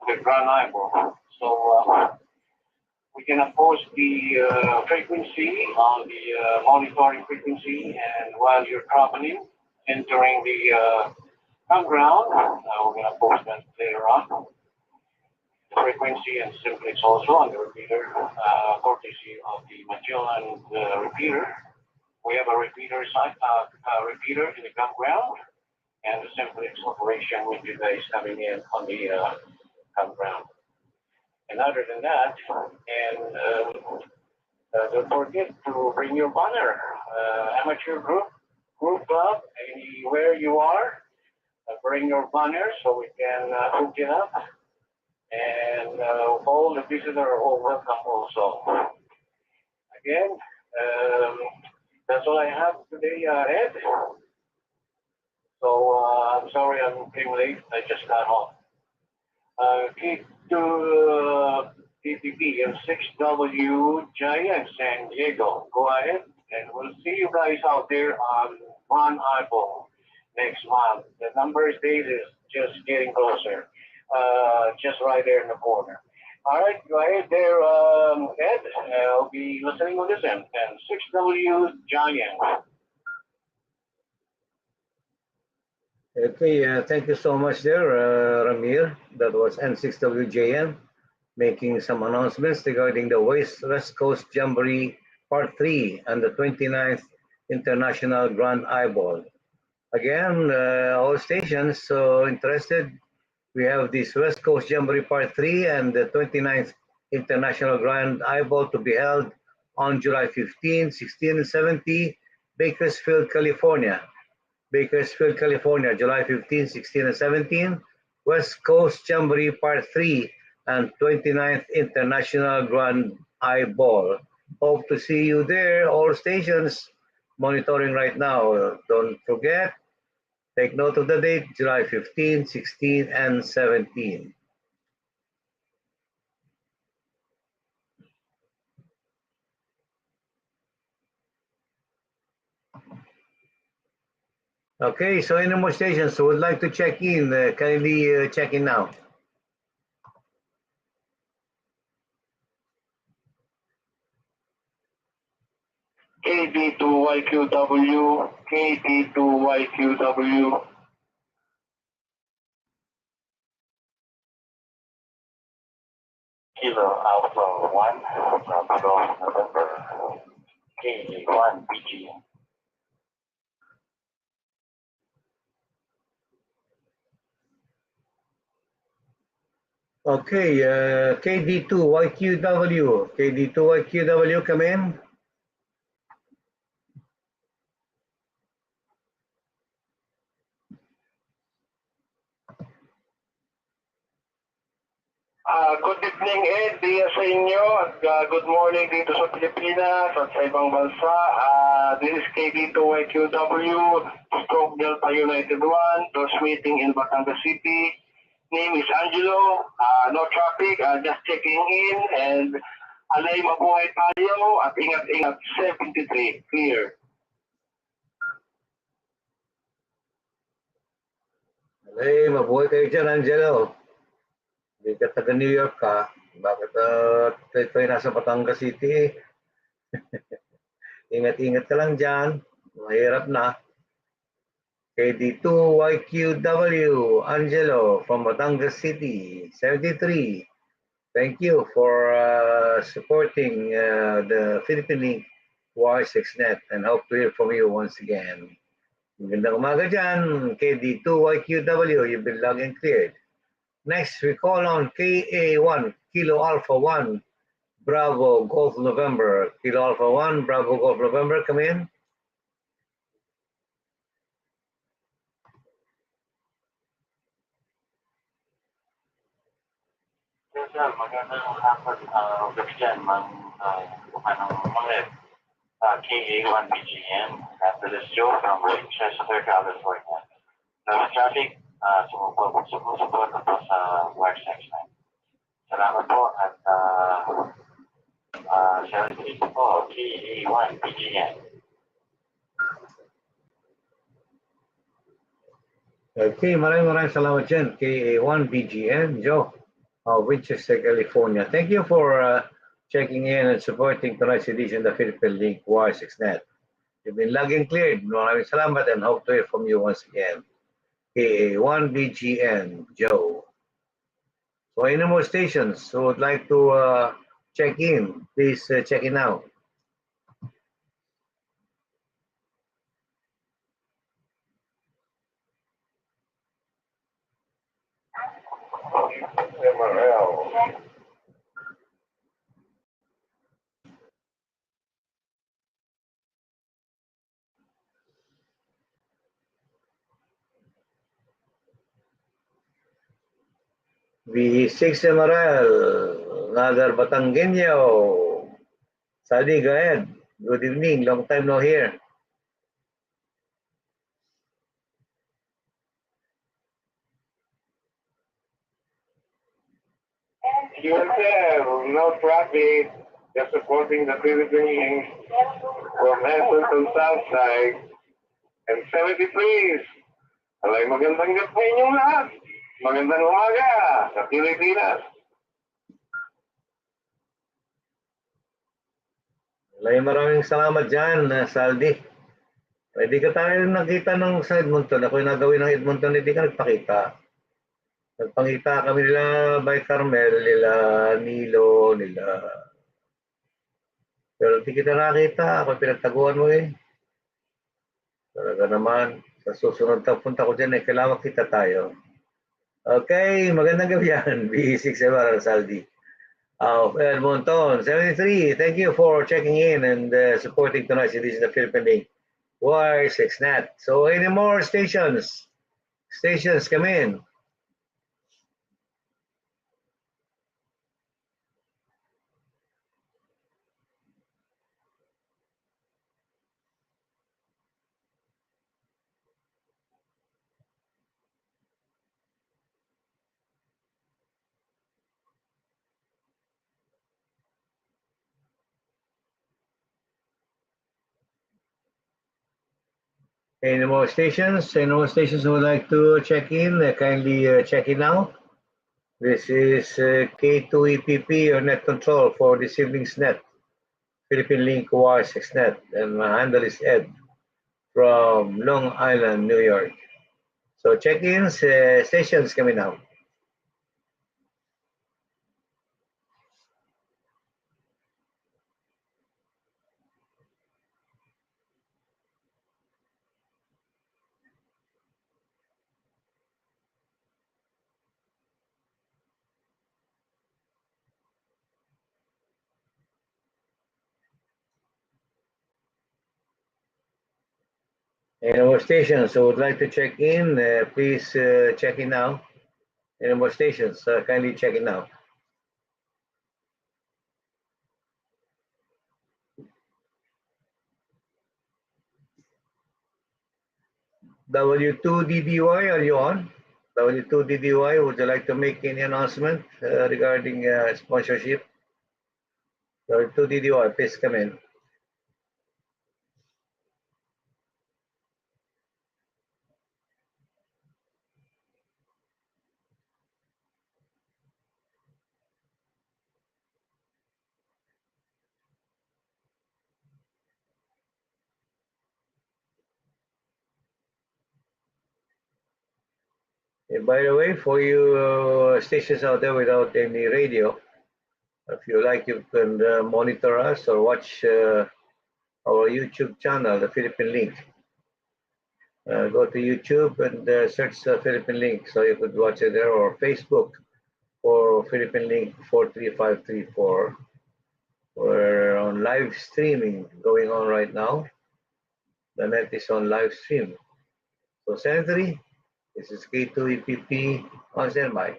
the Grand Eyeball. So we can post the frequency on the monitoring frequency, and while you're traveling, entering the campground. We're going to post that later on. Frequency and simplex also on the repeater, courtesy of the Magellan repeater. We have a repeater repeater in the campground, and the simplex operation with you guys coming in on the campground. And other than that, and don't forget to bring your banner, amateur group, club, anywhere you are, bring your banner so we can hook it up. And all the visitors are all welcome also. Again, that's all I have today, Ed. So I'm sorry I'm came late. I just got home. Keep to PPP and 6W Giant San Diego. Go ahead, and we'll see you guys out there on One Eyeball next month. The numbers days is just getting closer. Just right there in the corner. All right, go ahead there, Ed. I'll be listening on this end. And 6W Giant. Okay, thank you so much there, Ramir. That was N6WJN making some announcements regarding the West Coast Jamboree Part 3 and the 29th International Grand Eyeball. Again, all stations interested. We have this West Coast Jamboree Part 3 and the 29th International Grand Eyeball to be held on July 15, 16, and 17, Bakersfield, California. Bakersfield, California, July 15, 16, and 17, West Coast Jamboree Part 3 and 29th International Grand Eyeball. Hope to see you there, all stations monitoring right now. Don't forget, take note of the date, July 15, 16, and 17. Okay, so any more stations who would like to check in, kindly check in now. KD2YQW, KD2YQW. Kilo Alpha 1, Bravo November, KD1 BG. Okay, KD2YQW, KD2YQW, come in. Good evening, Ed. Diya sa inyo at good morning dito sa Pilipinas at sa ibang bansa. This is KD2YQW, Stroke Delta United 1, those meeting in Batangas City. Name is Angelo. No traffic, just checking in and alay mabuhay tayo at ingat-ingat. 73, clear. Alay, mabuhay kayo dyan, Angelo. Hindi ka taga New York ka. Bakit tayo nasa Batangas City? Ingat-ingat ka lang dyan. Mahirap na. KD2YQW, Angelo from Batangas City, 73. Thank you for supporting the Philippine-Link WiresX Net and hope to hear from you once again. Magandang umaga dyan, KD2YQW, you've been logged and cleared. Next, we call on KA1, Kilo Alpha 1, Bravo Golf November. Kilo Alpha 1, Bravo Golf November, come in. Sir, magandang hapon gabi dyan, mga KA1 BGM. This is Joe from Winchester, California. No traffic, sumusupport na po sa WiresX Net. Salamat po at 73 po, KA1 BGM. Okay, maraming salamat dyan, KA1 BGM, Joe, Winchester, California. Thank you for checking in and supporting tonight's edition of the Philippine-Link WiresX Net. You've been logging cleared. Maraming salamat and hope to hear from you once again. KA1BGN, Joe. So any more stations who would like to check in, please check in now. MRL. V6 MRL, another Batangueño. Sadi, go ahead. Good evening. Long time no hear. USF, no traffic, just supporting the Philippine-Link from Hessen to Southside. And 73s. Alay, magandang gabi inyong lahat. Magandang umaga sa Pilipinas. Maraming salamat dyan, Saldi. Pwede ka tayo nakita ng sa Edmonton. Ako yung nagawin ng Edmonton, hindi ka nagpakita. Nagpangita kami nila by Carmel, nila Nilo, nila... Pero hindi kita nakita. Ako pinagtaguan mo eh. Talaga naman. Sa susunod na punta ko dyan, kailangan kita tayo. Okay, magandang gabi yan. B6 MR Saldi. Of Edmonton, 73. Thank you for checking in and supporting tonight. This is the Philippine-Link WiresX Net. So any more stations? Stations come in. Any more stations? Any more stations who would like to check in? Kindly check in now. This is K2EPP or net control for this evening's net. Philippine-Link WiresX Net. And my handle is Ed from Long Island, New York. So check-ins, stations coming now. Any more stations who would like to check in, please check in now. Any more stations, kindly check in now. W2DDY, are you on? W2DDY, would you like to make any announcement regarding sponsorship? W2DDY, please come in. By the way, for you stations out there without any radio, if you like, you can monitor us or watch our YouTube channel, the Philippine-Link. Go to YouTube and search the Philippine-Link so you could watch it there, or Facebook for Philippine-Link 43534. We're on live streaming going on right now. The net is on live stream. So, Secretary, this is K2EPP on standby.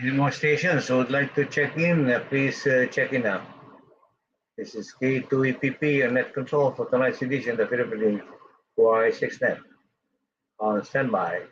Any more stations who would like to check in, please check in now. This is K2EPP, your net control for tonight's edition of the Philippine-Link WiresX Net. On standby.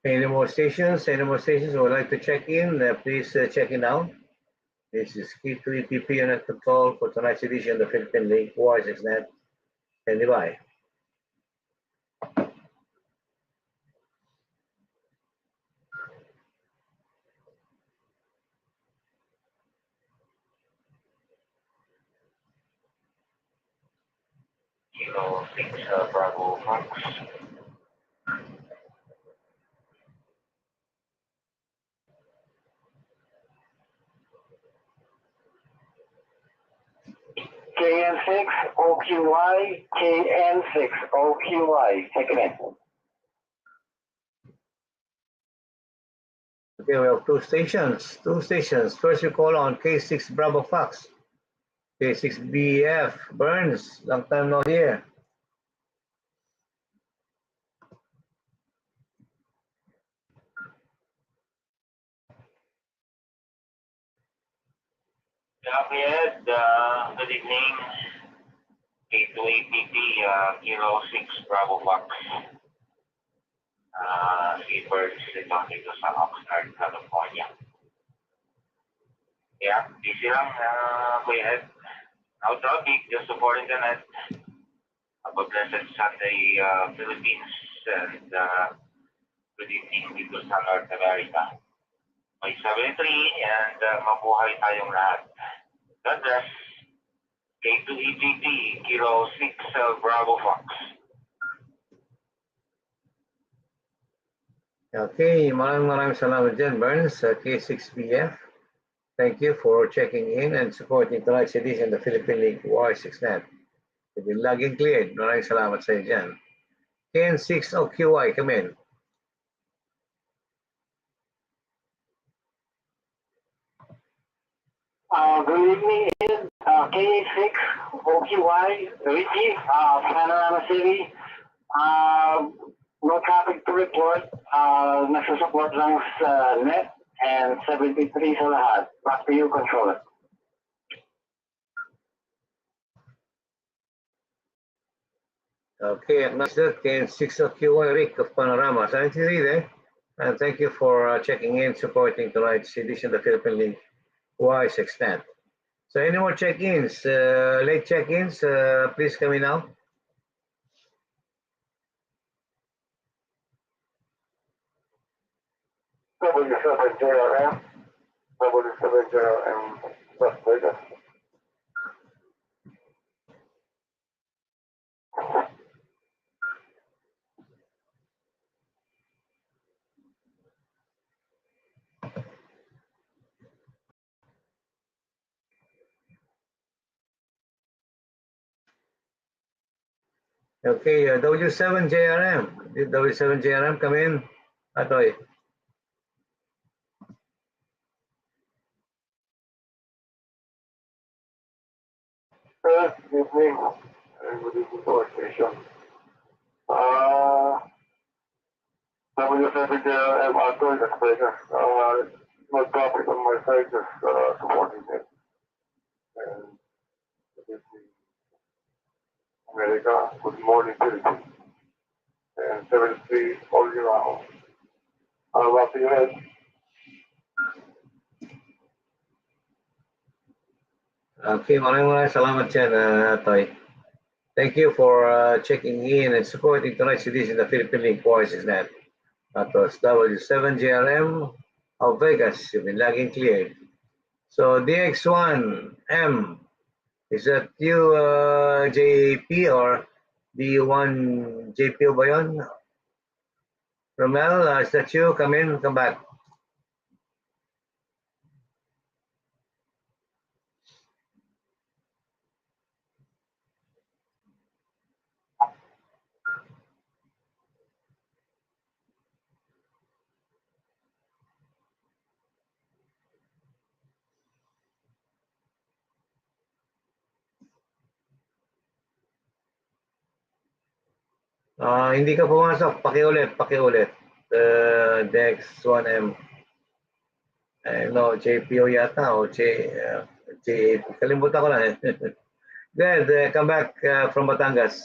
Any more stations who would like to check in, please check in now. This is K2EPP, your net control for tonight's edition of the Philippine-Link WiresX Net. Standing by. Kilo 6 Bravo Fox. KN6 OQY, KN6 OQY, take it in. Okay, we have two stations. First you call on K6 Bravo Fox. K6BF Burns, long time no here. Copy Ed, good evening. K2APP, Kilo 6 Bravo Fox. Seabirds ito dito sa Oxnard, California. Yeah, busy lang, Kuya Ed. No traffic, just supporting the net. Have a blessed Sunday, Philippines, and good evening dito sa North America. May 73 and mabuhay tayong lahat. God bless. K2EPP, Kilo 6 Bravo Fox. Okay, maraming salamat dyan, Burns, K6BF. Thank you for checking in and supporting tonight's edition of the Philippine-Link WiresX Net. You've been logging cleared. Maraming salamat sa iyo dyan. KN6 OQY, come in. Good evening, Ed. KA6 OQY, Richie, Panorama City. No traffic to report. Nagsusupport lang sa net and 73 sa lahat. Back to you, controller. Okay, Master KN6 OQY, Rick of Panorama. 73 there. And thank you for checking in, supporting tonight's edition of the Philippine-Link WiresX Net. So any more check-ins, late check-ins, please come in now. W7JRM, W7JRM, Las Vegas. Okay, W7JRM. Did W7JRM come in? Atoy. Good evening. Good evening to our station. W7 JRM Arthur, that's better. No traffic on my side, just supporting it. And this is America, good morning, Philippines. And 73 all year round. Back to your head. Okay, maraming salamat dyan, Toy. Thank you for checking in and supporting tonight's edition of Philippine-Link WiresX Net. That was W7GRM of Vegas. You've been lagging cleared. So DX1M, is that you, JP, or D1 JPO ba yun? Romel, is that you? Come in, come back. Hindi ka pumasok, pakiulit. DX1M. No, JPO yata o J, kalimutan ko lang eh. Good, come back from Batangas.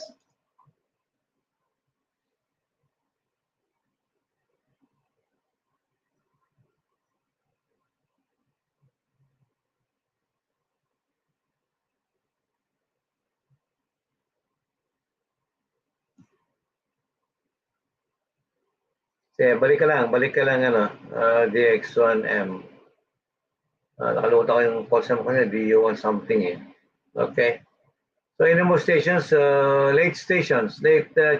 Balik ka lang ano, DX1M. Nakalimutan ko yung call mo kasi DU1 something eh. Okay. So any more stations, late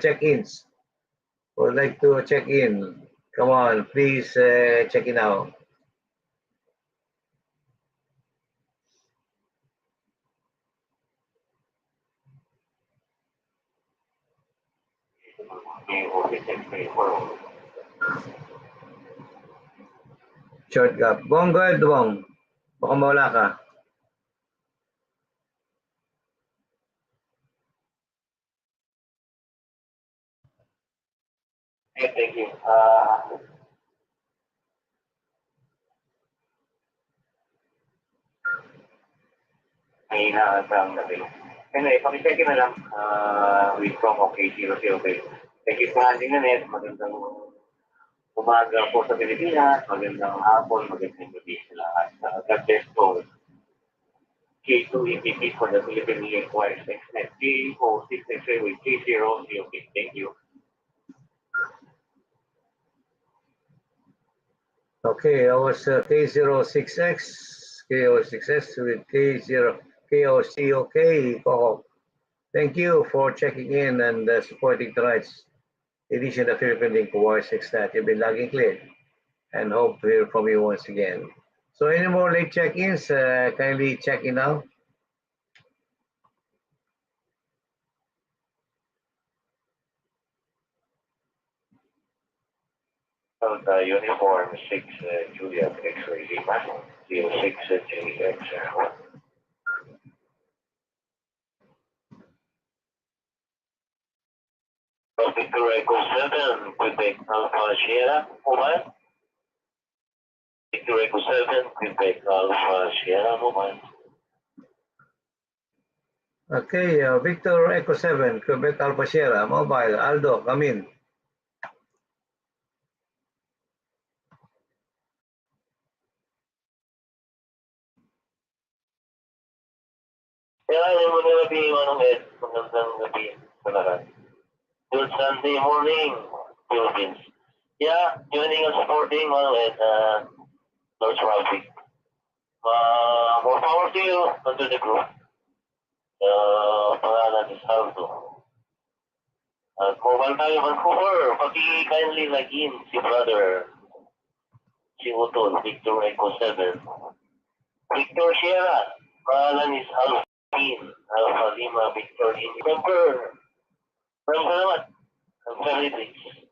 check-ins. Would like to check in. Come on, please check in now. Short gap. Bong, go ahead, Bong. Baka mawala ka. Okay, thank you. May inaasang gabi. Anyway, pakicheck na lang with promo K00. Thank you for handling the net. Magandang umaga po sa Pilipinas. Magandang hapon, magandang gabi sa lahat. God bless po. K2 EPP for the Philippine-Link WiresX Net. K06 with K0. Thank you. Okay, that was K06X with KOC. Okay, thank you for checking in and supporting tonight's edition of Philippine-Link WiresX Net. You've been lagging clear and hope to hear from you once again. So any more late check-ins, kindly check in now. Uniform 6 Juliet X-ray Lima, 06 JX. Victor Echo 7, Quebec Alpha Sierra, mobile. Victor Echo 7, Quebec Alpha Sierra, mobile. Okay, Victor Echo 7, Quebec Alpha Sierra, mobile. Aldo, come in. Magandang gabi, Manong Ed. Magandang gabi sa lahat. Good Sunday morning, Philippines. Yeah, joining us supporting, Manong Ed, Lord Traffic. More power to you under the group. Pangalan is Aldo. At mobile tayo, Vancouver. Paki-kindly login si brother. Si Utol, Victor Echo 7. Victor Sierra. Pangalan is Alpha Lima Victor in November. Maraming salamat. I'm very pleased.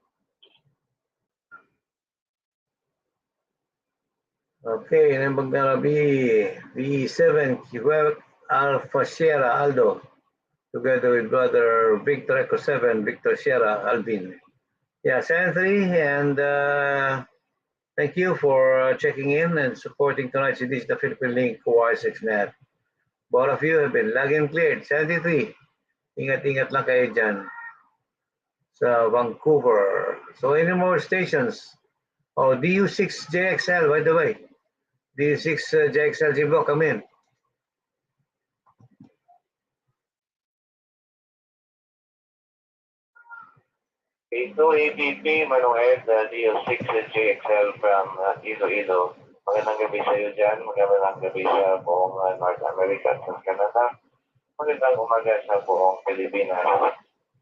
Okay, and then Bagdarabi, V7, Quebec Alpha Sierra, Aldo, together with brother Victor Echo 7, Victor Sierra, Alvin. Yeah, Sanitary, and thank you for checking in and supporting tonight's edition of Philippine-Link WiresX Net. Both of you have been login cleared. 73, ingat-ingat lang kayo dyan sa Vancouver. So any more stations? Oh, DU6JXL, by the way. DU6JXL Jibo, come in. K2APP, Manong DO6 JXL from Iloilo. Magandang gabi sa iyo dyan. Magandang gabi sa buong North America at sa Canada. Magandang umaga sa buong Pilipinas.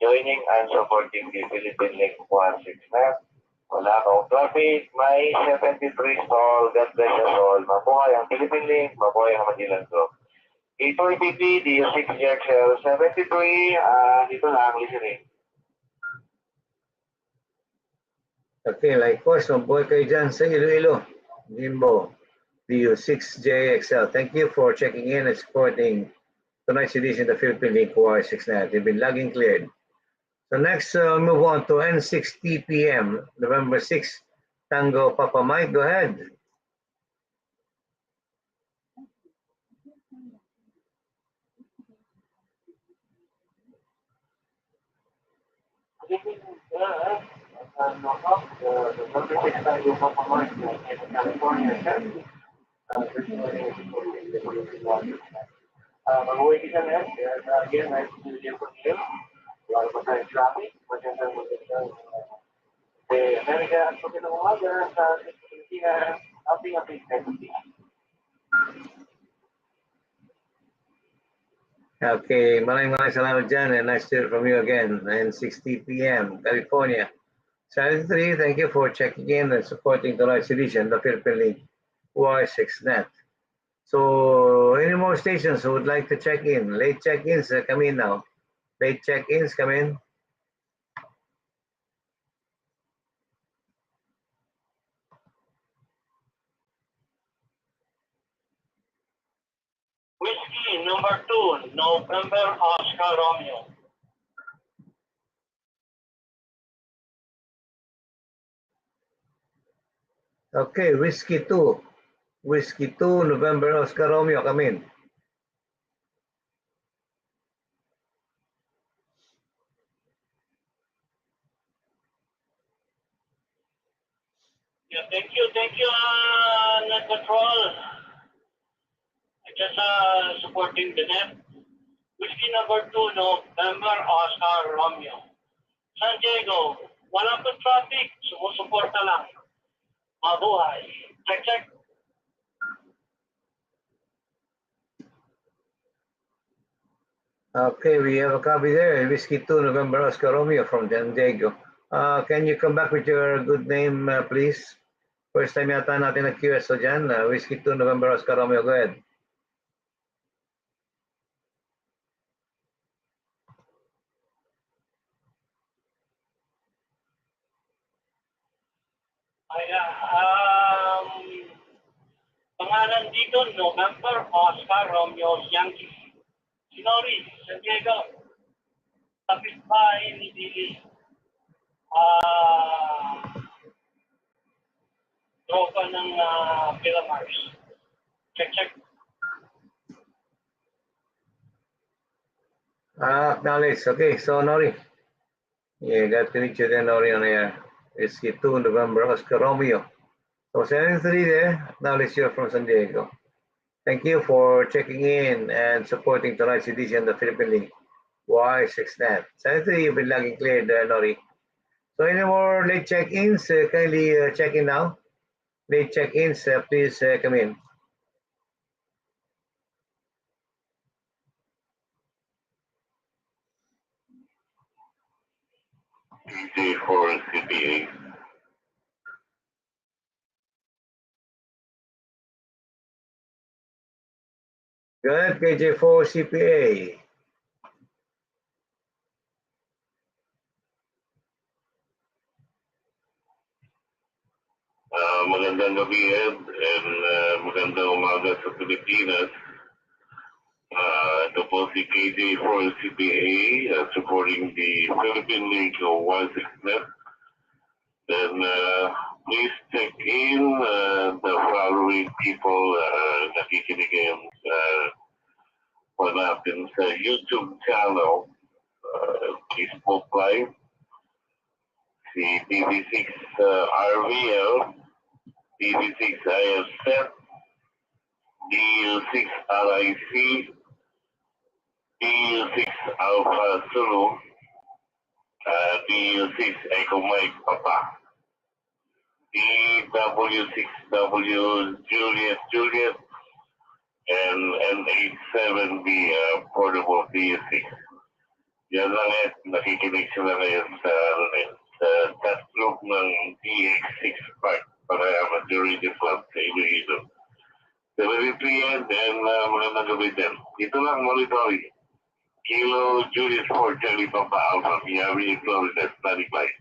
Joining and supporting the Philippine-Link WiresX Net. Wala akong traffic. May 73 stall. God bless us all. Mabuhay ang Philippine-Link. Mabuhay ang Magellan Group. K2APP, DO6 JXL 73. Dito lang, listening. Okay, likewise, mabuhay kayo dyan sa Iloilo. Jimbo, DU6JXL. Thank you for checking in and supporting tonight's edition of the Philippine-Link WiresX Net. They've been logging cleared. So next, move on to N60 PM, November 6, Tango Papa Mike. Go ahead. Mag-uwi ka na yan. Again, nice to meet you from here. Wala pa tayong traffic. Magandang Amerika at magandang umaga sa Pilipinas. Ating Okay, maraming salamat dyan, and nice to hear from you again. 9:60 PM, California. 73, thank you for checking in and supporting tonight's edition of the Philippine-Link WiresX Net. So, any more stations who would like to check in? Late check-ins come in now. Late check-ins come in. Whiskey number 2, November Oscar Romeo. Okay, Whiskey 2. Whiskey 2, November Oscar Romeo, come in. Yeah, thank you, Net Patrol. Just supporting the net. Whiskey number 2, November Oscar Romeo. San Diego, wala pang traffic, sumusuporta lang. Mabuhay. Check. Okay, we have a copy there. Whiskey 2, November Oscar Romeo from San Diego. Can you come back with your good name, please? First time yata natin na QSO dyan. Whiskey 2, November Oscar Romeo. Go ahead. Pangalan dito, November Oscar Romeo Yankee. Sinori, San Diego. Tapit bahay ni Dili. Tropa ng Pilamars. Check. Acknowledge. Okay, so Nori. Yeah, got to meet you then, Nori, on air. Whiskey 2, November Oscar Romeo. So 73 there. Acknowledge you're from San Diego. Thank you for checking in and supporting tonight's edition of the Philippine-Link WiresX Net. 73, you've been logging cleared, Nori. So any more late check-ins? Kindly check in now. Late check-ins, please come in. KJ4 CPA. Good, KJ4 CPA. Magandang gabi, Ed, and magandang umaga sa Pilipinas. Ito po si KJ4 CPA supporting the Philippine-Link WiresX Net. then please check in the following people nakikinig ngayon po natin sa YouTube channel, Facebook Live, si TV6 RVL, TV6 IFZ, DU6 RIC, DU6 Alpha Zulu, DU6 Echo Mike Papa, DW6W Juliet, and N87B Portable DU6. Yan lang nakikinig sila ngayon sa chat group ng DX6 Park para majority club sa Iloilo. 7 p.m. and magandang gabi din. Dito lang, monitoring. Kilo Julius 4 Charlie Papa Alpha, Miami, Florida, Static Light.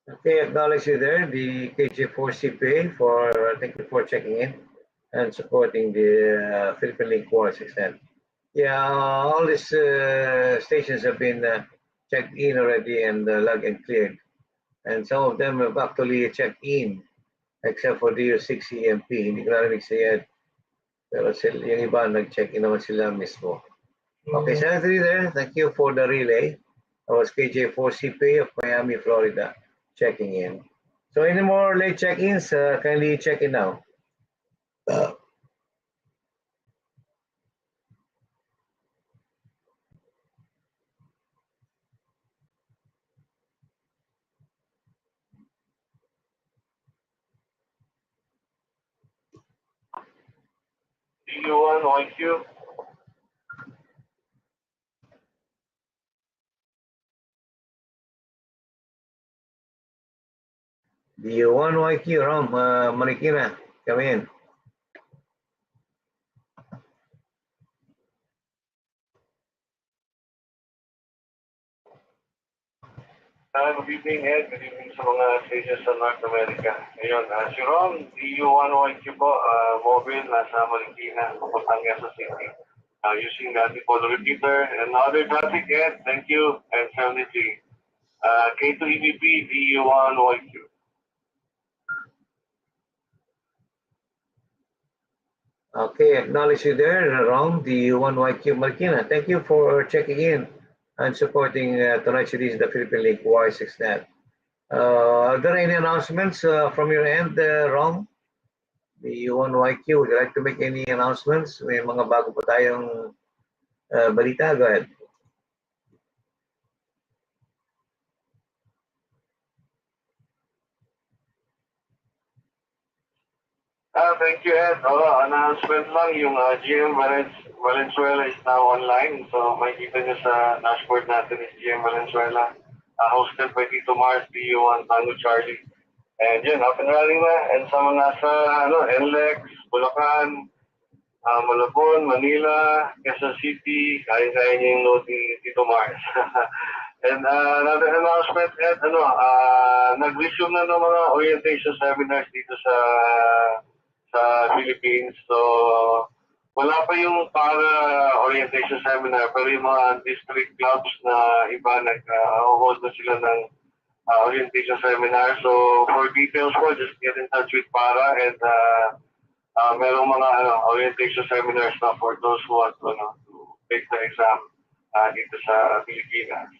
Okay, acknowledge you there, the KJ4CPA, thank you for checking in and supporting the Philippine-Link WiresX Net. Yeah, all these stations have been checked in already and logged and cleared. And some of them have actually checked in, except for DU6 EMP. Hindi ko narinig siya yet. Pero yung iba, nag-check in naman sila mismo. Okay, Senator there, thank you for the relay. That was KJ4CPA of Miami, Florida, checking in. So any more late check-ins, kindly check in now. DU1 OIQ. DU1 YQ, Rom, Marikina, come in. Good evening, Ed. Good evening sa mga stations sa North America. Ayun, si Ron, DU1 OIQ po, mobile, nasa Marikina, papuntang sa city. Using the antipolo repeater and other traffic, Ed. Thank you. And 73. K2 EVP, DU1 OIQ. Okay, acknowledge you there, Rom, DU1 YQ Marikina. Thank you for checking in and supporting tonight's release, the Philippine-Link WiresX Net. Are there any announcements from your end, Rom? DU1 YQ, would you like to make any announcements? May mga bago pa tayong balita. Go ahead. Thank you, Ed. Announcement lang, yung GM Valenzuela is now online. So, makikita nyo sa dashboard natin is GM Valenzuela, hosted by Tito Mars, DU1 Tango Charlie. And yun, up and running na. And sa mga sa NLEX, Bulacan, Malabon, Manila, Quezon City, kaya-kaya nyo yung load ni Tito Mars. And another announcement, Ed, nag-resume na ng mga orientation seminars dito sa Philippines. So, wala pa yung para orientation seminar, pero yung mga district clubs na iba nag-hold na sila ng orientation seminar. So, for details po, just get in touch with para and merong mga orientation seminars na for those who want to take the exam dito sa Pilipinas.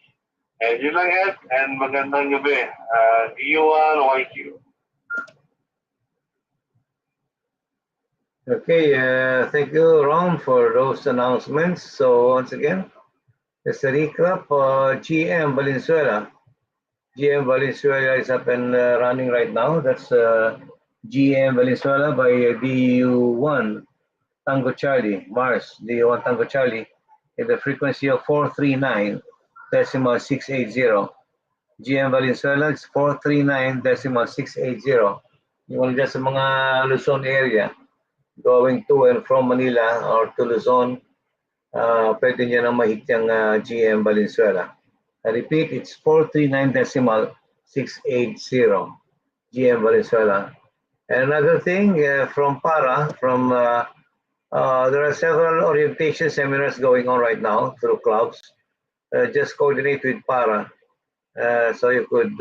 And yun lang, Ed, and magandang gabi. DU1 YQ. Okay, thank you, Ron, for those announcements. So once again, just a recap, GM Valenzuela. GM Valenzuela is up and running right now. That's GM Valenzuela by DU1 Tango Charlie, Mars, DU1 Tango Charlie, in the frequency of 439.680. GM Valenzuela is 439.680. Yung just sa mga Luzon area, going to and from Manila or to Luzon, pwede niya nang mahit yung GM Valenzuela. I repeat, it's 439.680 GM Valenzuela. And another thing from para, there are several orientation seminars going on right now through clubs. just coordinate with Para so you could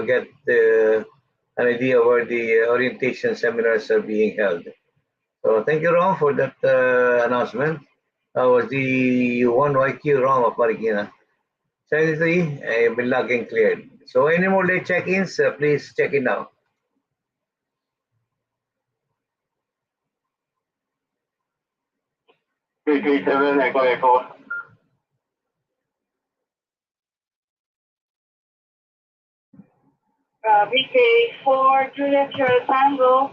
get an idea where the orientation seminars are being held. So thank you, Ron, for that announcement. Was the 1YQ Ron of Marikina. 73, I've been logging cleared. So any more late check-ins, please check in now. VK7 Echo Echo. VK4 Juliet Sierra Tango.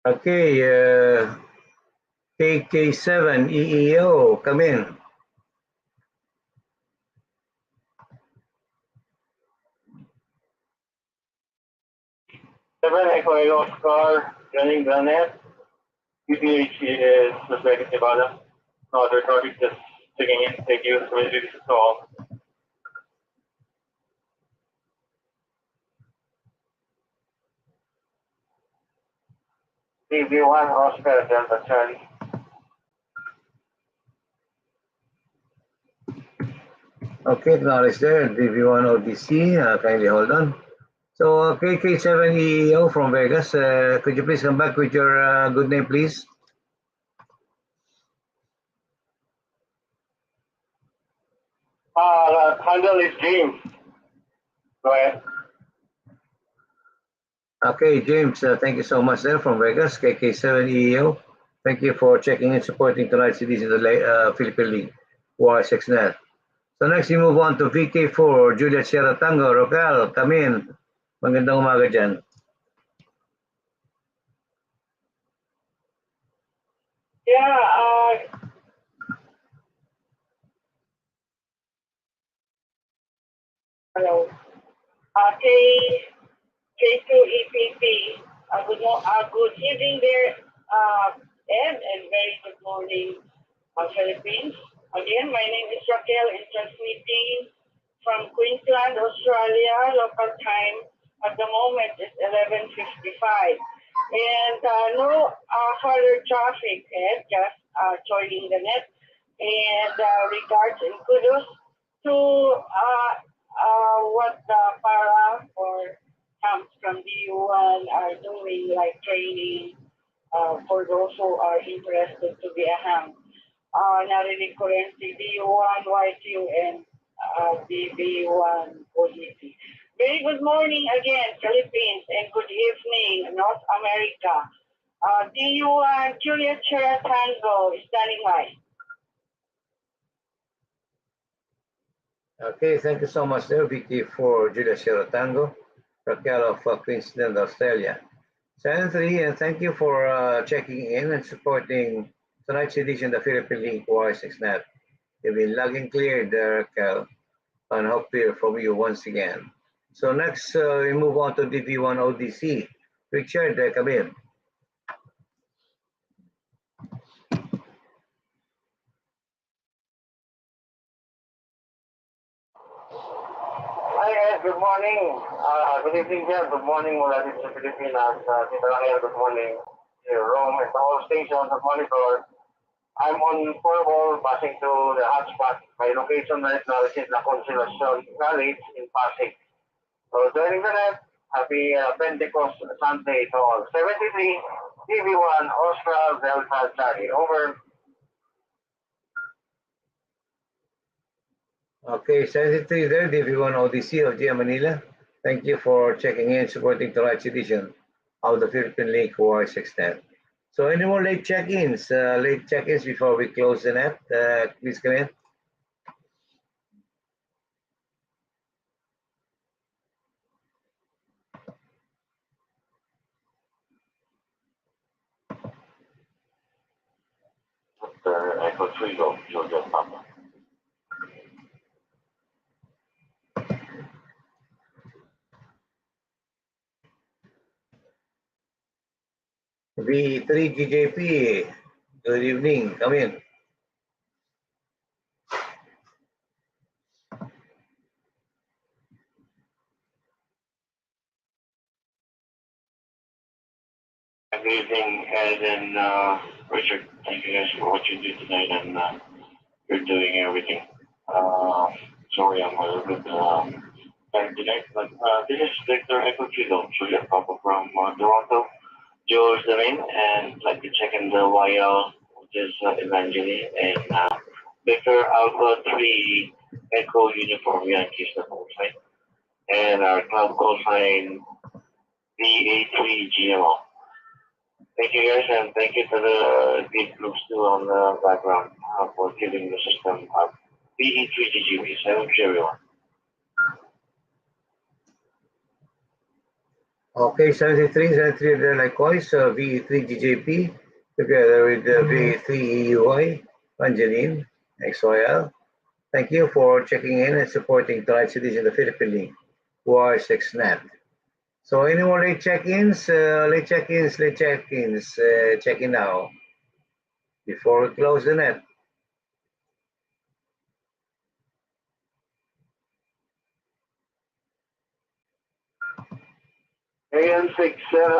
Okay, KK7 EEO, come in. Seven Echo Echo Oscar, running the net. PPH is suspected Nevada. No other traffic, just checking in. Thank you. So this is all. TV1 Oscar Delta Charlie. Okay, acknowledge there, DV1 ODC, kindly hold on. So KK7 EEO from Vegas, could you please come back with your good name, please? Handle is James. Go ahead. Okay, James, thank you so much there from Vegas, KK7 EEO. Thank you for checking and supporting tonight's edition of the Philippine-Link WiresX Net. So next, we move on to VK4, Juliet Sierra Tango. Rocal, come in. Magandang umaga dyan. Yeah, hello. K2EPP. Good evening there, Ed, and very good morning, Philippines. Again, my name is Raquel and transmitting from Queensland, Australia. Local time at the moment is 11:55. And no further traffic, Ed, just joining the net. And regards and kudos to what the para or camps from DU1 are doing, like training for those who are interested to be a ham. Narinig ko rin si DU1 YQ and DB1 OGT. Very good morning again, Philippines, and good evening, North America. DU1 Juliet Sierra Tango is standing by. Okay, thank you so much there, VK4, Juliet Sierra Tango, Raquel of Queensland, Australia. Senator, and thank you for checking in and supporting tonight's edition of the Philippine-Link WiresX Net. You've been logging clear there, Raquel, and hope to hear from you once again. So next, we move on to DV1 ODC. Richard, come in. Hi guys, good morning. Good evening here. Good morning mula dito sa Pilipinas. Dito lang here, good morning. Here, Rome and all stations of monitor. I'm on Cornwall, passing to the hotspot. My location right now is in La Consolacion College in Pasig. So joining the net, happy Pentecost Sunday to all. 73, TV1, Oscar Delta Charlie. Over. Okay, Senator there, DV1 ODC of GM Manila. Thank you for checking in, supporting tonight's edition of the Philippine-Link WiresX Net. So any more late check-ins before we close the net? Please come in. Echo 3 of Georgia Papa. V3GJP, good evening, come in. Good evening, Ed and Richard. Thank you guys for what you do tonight, and you're doing everything. Sorry, I'm a little bit tired tonight, but this is Victor Echo Kilo, Julia Papa from Toronto. George Lorraine, and I'd like to check in the YL, which is Evangeline, and Victor Alpha 3 Echo Uniform Yankees, the call sign, and our club call sign DA3 GMO. Thank you guys, and thank you to the deep groups too on the background for keeping the system up. DE3GGB, 7 everyone. Okay, 73 there likewise, VE3GJP together with the VE3EUI, Angeline, XYL. Thank you for checking in and supporting tonight's edition of the Philippine-Link WiresX Net. So any more late check-ins? Check in now before we close the net. AN6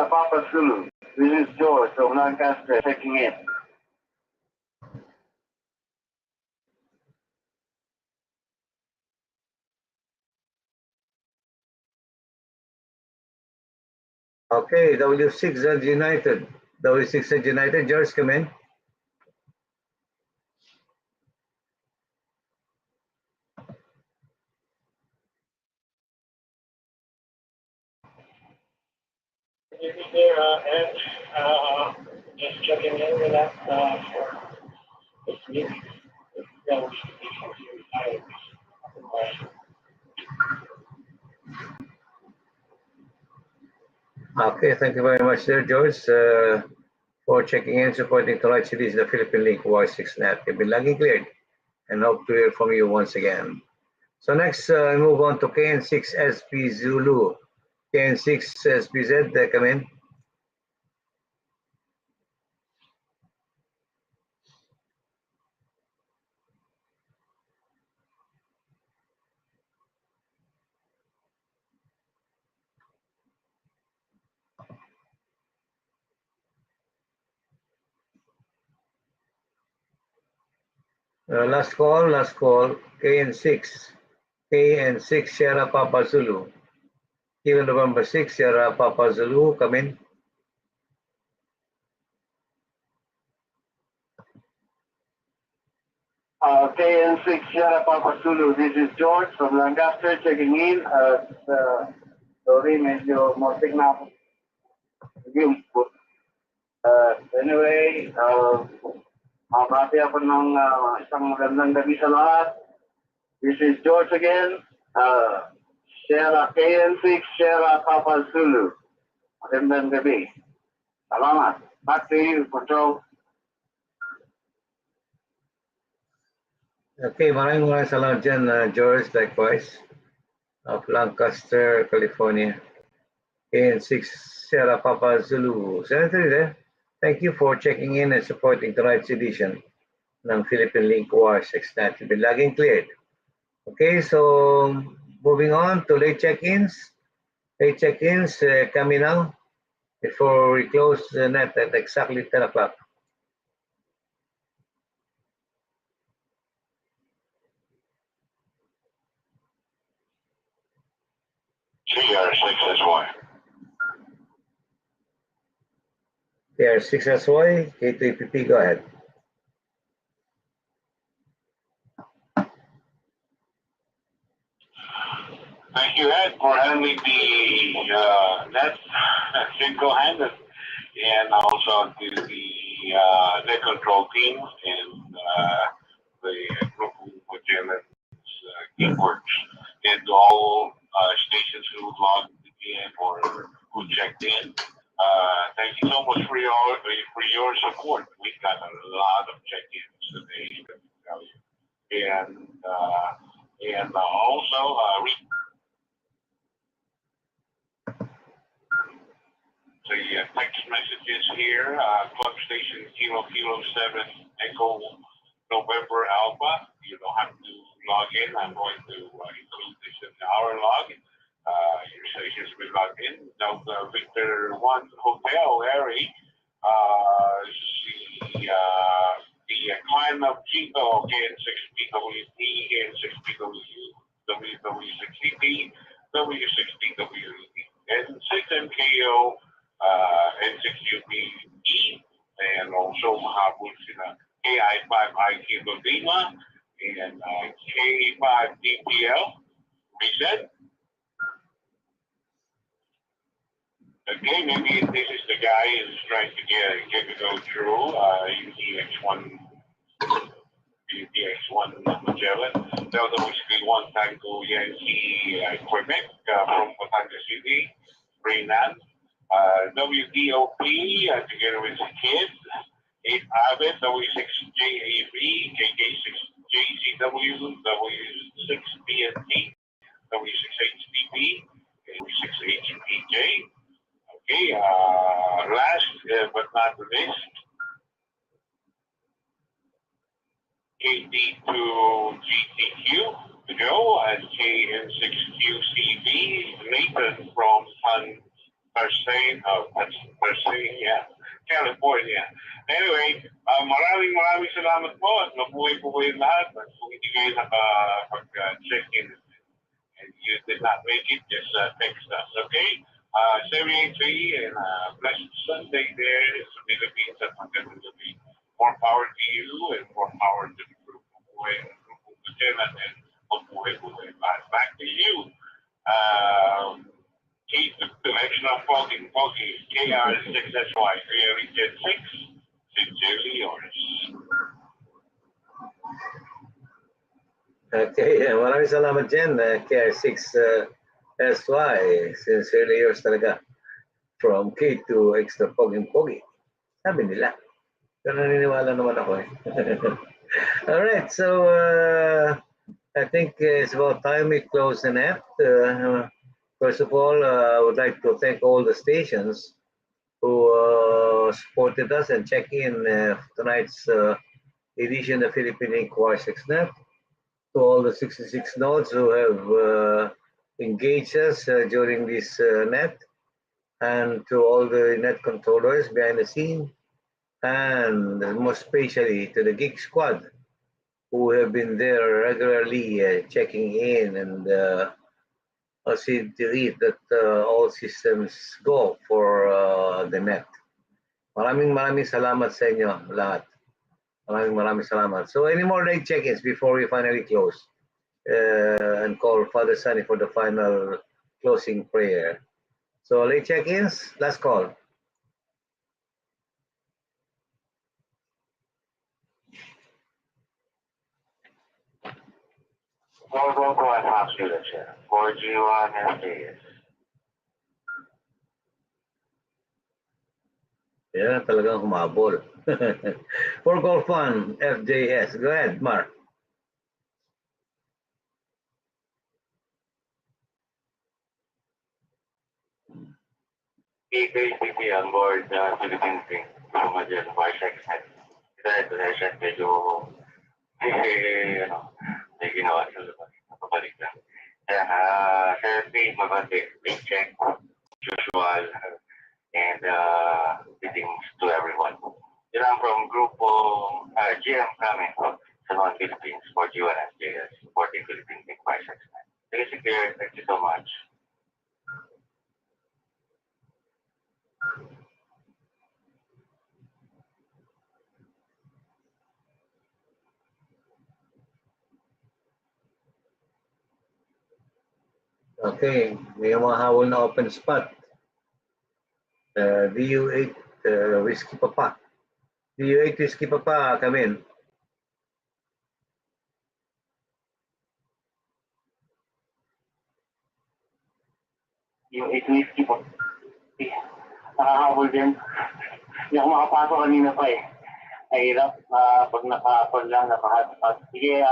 Papa Zulu. This is George from Lancaster checking in. Okay, W6Z United. W6Z United, George, come in. And just checking in with that for this week. Okay, thank you very much there, George, for checking in, supporting tonight's series, the Philippine-Link WiresX Net. You've been lagging cleared and hope to hear from you once again. So next, move on to KN6SP Zulu. KN6SPZ, come in. Last call, KN6 Sierra Papa Zulu. Kilo November 6, Sierra Papa Zulu, come in. KN6 Sierra Papa Zulu. This is George from Lancaster checking in. Sorry, medyo morting na ako. Anyway, mabati ako ng isang magandang gabi sa lahat. This is George again. Sierra KN6 Sierra Papa Zulu. Magandang gabi. Salamat. Back to you, Control. Okay, maraming salamat dyan, George, likewise, of Lancaster, California. KN6 Sierra Papa Zulu. Senator there, thank you for checking in and supporting tonight's edition ng Philippine-Link WiresX Net. You've been lagging cleared. Okay, so moving on to late check-ins. Late check-ins coming now before we close the net at exactly 10 o'clock. CR6SY. CR6SY, K2APP, go ahead. Thank you, Ed, for handling the net single-handed, and also to the net control team and the group with Jalen's teamwork, and to all stations who logged in or who checked in. Thank you so much for your support. We got a lot of check-ins today, let me tell you, and also the text messages here, club station Kilo 7 Echo November Alpha. You don't have to log in. I'm going to include this in our log. Your station's been logged in. Now, Victor 1 Hotel, Larry, the clan of Chico, KN6PWT, KN6PW, W6CP, W6PWT, N6MKO, N6UPE, and also mahabol sila KI5IQ Lima and K5DPL. Reset. Okay, maybe this is the guy who's trying to get to go through UTX1 Magellan. That was basically one Tango Yankee Quebec from Batangas City, Braynan. WDOP together with the kids. 8 Abbott, W6JAV, KK6JCW, W6BNT, W6HDP, W6HPJ. Okay, last but not least, KD2GTQ to go, and KN6QCV, Nathan from San Persane, yeah, California. Anyway, maraming salamat po at mabuhay po kayo lahat. At kung hindi kayo nakapag-check-in and you did not make it, just text us, okay? 783 and blessed Sunday there in the Philippines at magandang gabi. More power to you and more power to the group. Mabuhay ng Grupo Magellan and mabuhay. Back to you. Selection of Foggy, KR6SY, Region 6, sincerely yours. Okay, maraming salamat dyan, KR6SY, sincerely yours talaga. From K to extra Pogi. Sabi nila. Pero naniniwala naman ako eh. Alright, so I think it's about time we close the net. First of all, I would like to thank all the stations who supported us and check in tonight's edition of Philippine-Link WiresX Net. To all the 66 nodes who have engaged us during this net, and to all the net controllers behind the scene, and most especially to the Geek Squad who have been there regularly checking in and see to it that all systems go for the net. Maraming salamat sa inyo lahat. Maraming salamat. So any more late check-ins before we finally close and call Father Sunny for the final closing prayer. So late check-ins, last call. Go and ask you the chair. 4G1 SJS. Yeah, talagang humabol. For Golf Fun, FJS. Go ahead, Mark. KKPP on board Philippine-Link WiresX Net. Ito medyo may ginawa sa labas. Napabalik lang. Kaya Sir P, mabati, big check, usual, and greetings to everyone. Yun lang from Grupo GM kami sa mga Philippines for G1 SJS, supporting Philippine-Link WiresX Net. Thank you, Secretary. Thank you so much. Okay, may mga hawol na open spot. DU8 Whiskey Papa. DU8 Whiskey Papa, come in. Yung 8 whiskey po. Nakahabol din. Hindi ako makapasok kanina pa eh. Mahirap pag naka-upload lang, naka-hotspot. Sige,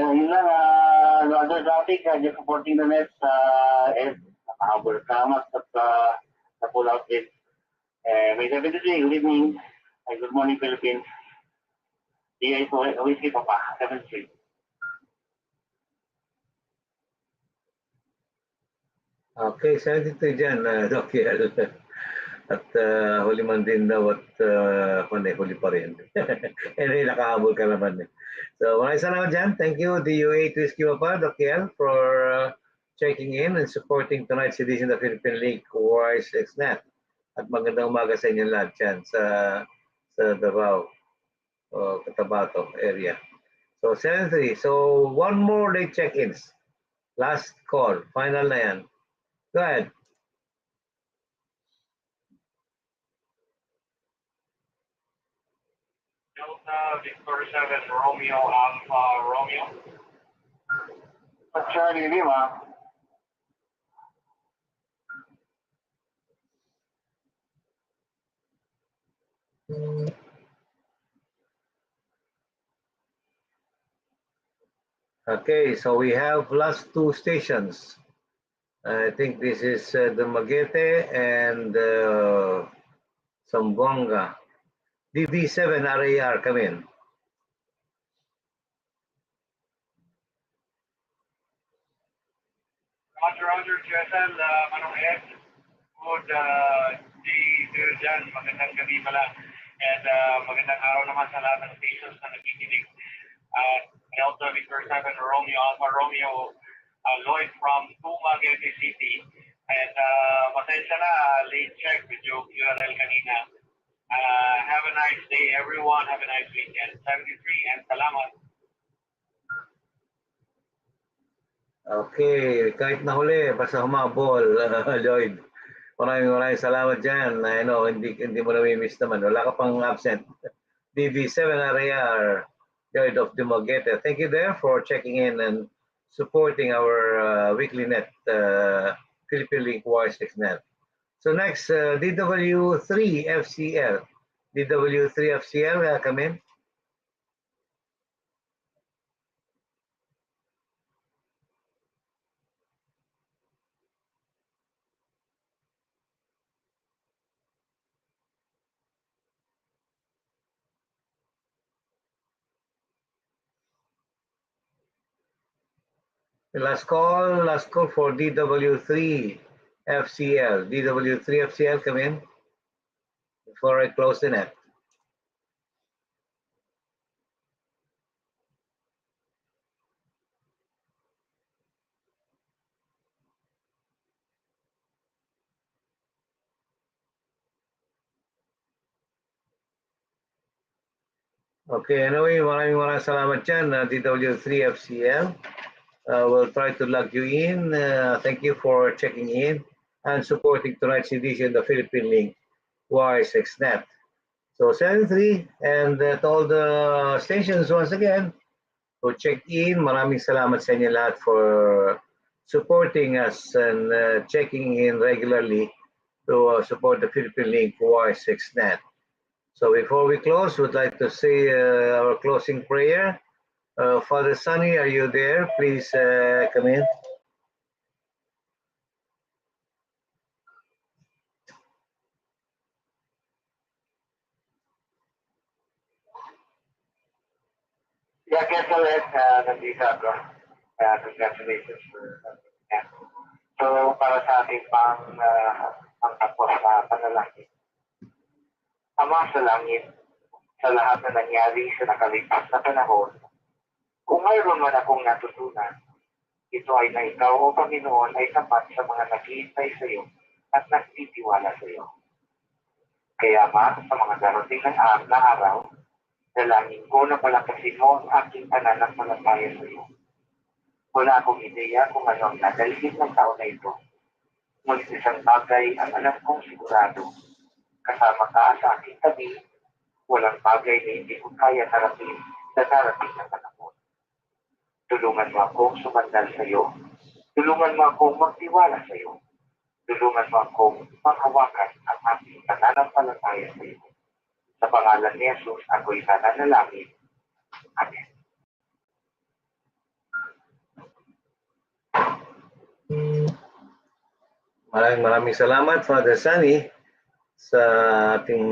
yun lang, no other traffic, just supporting the net and nakahabol kamat at na-pull out din. May 73, good evening. Good morning, Philippines. DI po, whiskey pa pa, 73. Okay, 73 dyan, Doc Yel. At huli man din daw at huli pa rin. Anyway, nakahabol ka naman. So maraming salamat dyan. Thank you, DUA Whiskey Papa, Dr. for checking in and supporting tonight's edition of Philippine-Link WiresX Net. At magandang umaga sa inyo lahat dyan sa Davao, Cotabato area. So 7-3. So one more late check-ins. Last call. Final na yan. Go ahead. Delta Victor 7 Romeo Alpha Romeo. Charlie Lima. Okay, so we have last two stations. I think this is the Magete and Zamboanga. DV7 RAR, come in. Roger, QSL, Manong Ed. Good day dyan. Magandang gabi pala. And magandang araw naman sa lahat ng stations na nakikinig. Delta Victor 7 Romeo Alpha Romeo Lloyd from Dumaguete City. And pasensya na, late check with your QRL kanina. Have a nice day everyone. Have a nice weekend. 73 and salamat. Okay, kahit nahuli, basta humabol, Lloyd. Maraming salamat dyan. I know, hindi mo nami-miss naman. Wala ka pang absent. DV7 RAR, Lloyd of Dumaguete. Thank you there for checking in and supporting our weekly net, Philippine-Link WiresX Net. So next, DW3 FCL. DW3 FCL, come in. Last call for DW3 FCL. DW3 FCL, come in before I close the net. Okay, anyway, maraming salamat dyan, DW3 FCL. We'll try to log you in. Thank you for checking in and supporting tonight's edition of the Philippine-Link WiresX Net. So 7-3, and to all the stations once again who checked in, maraming salamat sa inyo lahat for supporting us and checking in regularly to support the Philippine-Link WiresX Net. So before we close, we'd like to say our closing prayer. Father Sunny, are you there? Please come in. Yeah, Kettle, nandito ako. Congratulations for that. So, para sa ating pang tapos na panalangin. Ama sa langit, sa lahat na nangyari sa nakalipas na panahon, kung mayroon man akong natutunan, ito ay na ikaw o Panginoon ay tapat sa mga naghihintay sa iyo at nagtitiwala sa iyo. Kaya ma, sa mga darating na araw, dalangin ko na palakasin mo ang aking pananampalataya sa iyo. Wala akong ideya kung ano ang nadalhin ng taon na ito. Ngunit isang bagay ang alam kong sigurado. Kasama ka sa aking tabi, walang bagay na hindi ko kaya harapin sa darating na panahon. Tulungan mo akong sumandal sa iyo. Tulungan mo akong magtiwala sa iyo. Tulungan mo akong manghawakan ang aking pananampalataya sa iyo. Sa pangalan ni Jesus, ako'y nananalangin. Amen. Maraming salamat, Father Sunny, sa ating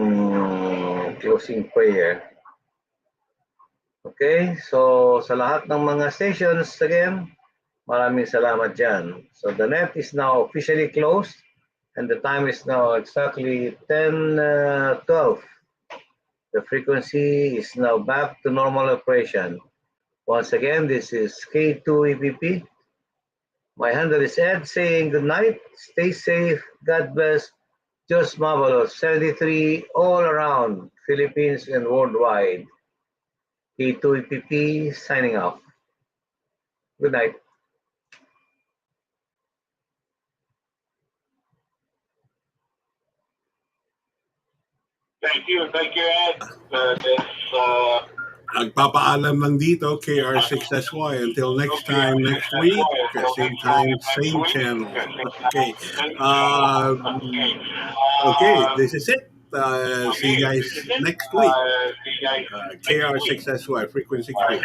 closing prayer. Okay, so sa lahat ng mga stations, again, maraming salamat dyan. So the net is now officially closed. And the time is now exactly 10:12. The frequency is now back to normal operation. Once again, this is K2EPP. My handle is Ed, saying good night, stay safe, God bless, just marvelous, 73 all around, Philippines and worldwide. K2EPP signing off. Good night. Thank you, Ed. Nagpapaalam lang dito, KR6SY. Until next time, next week, same time, same channel. Okay. Okay, this is it. See you guys next week. KR6SY, frequency clear.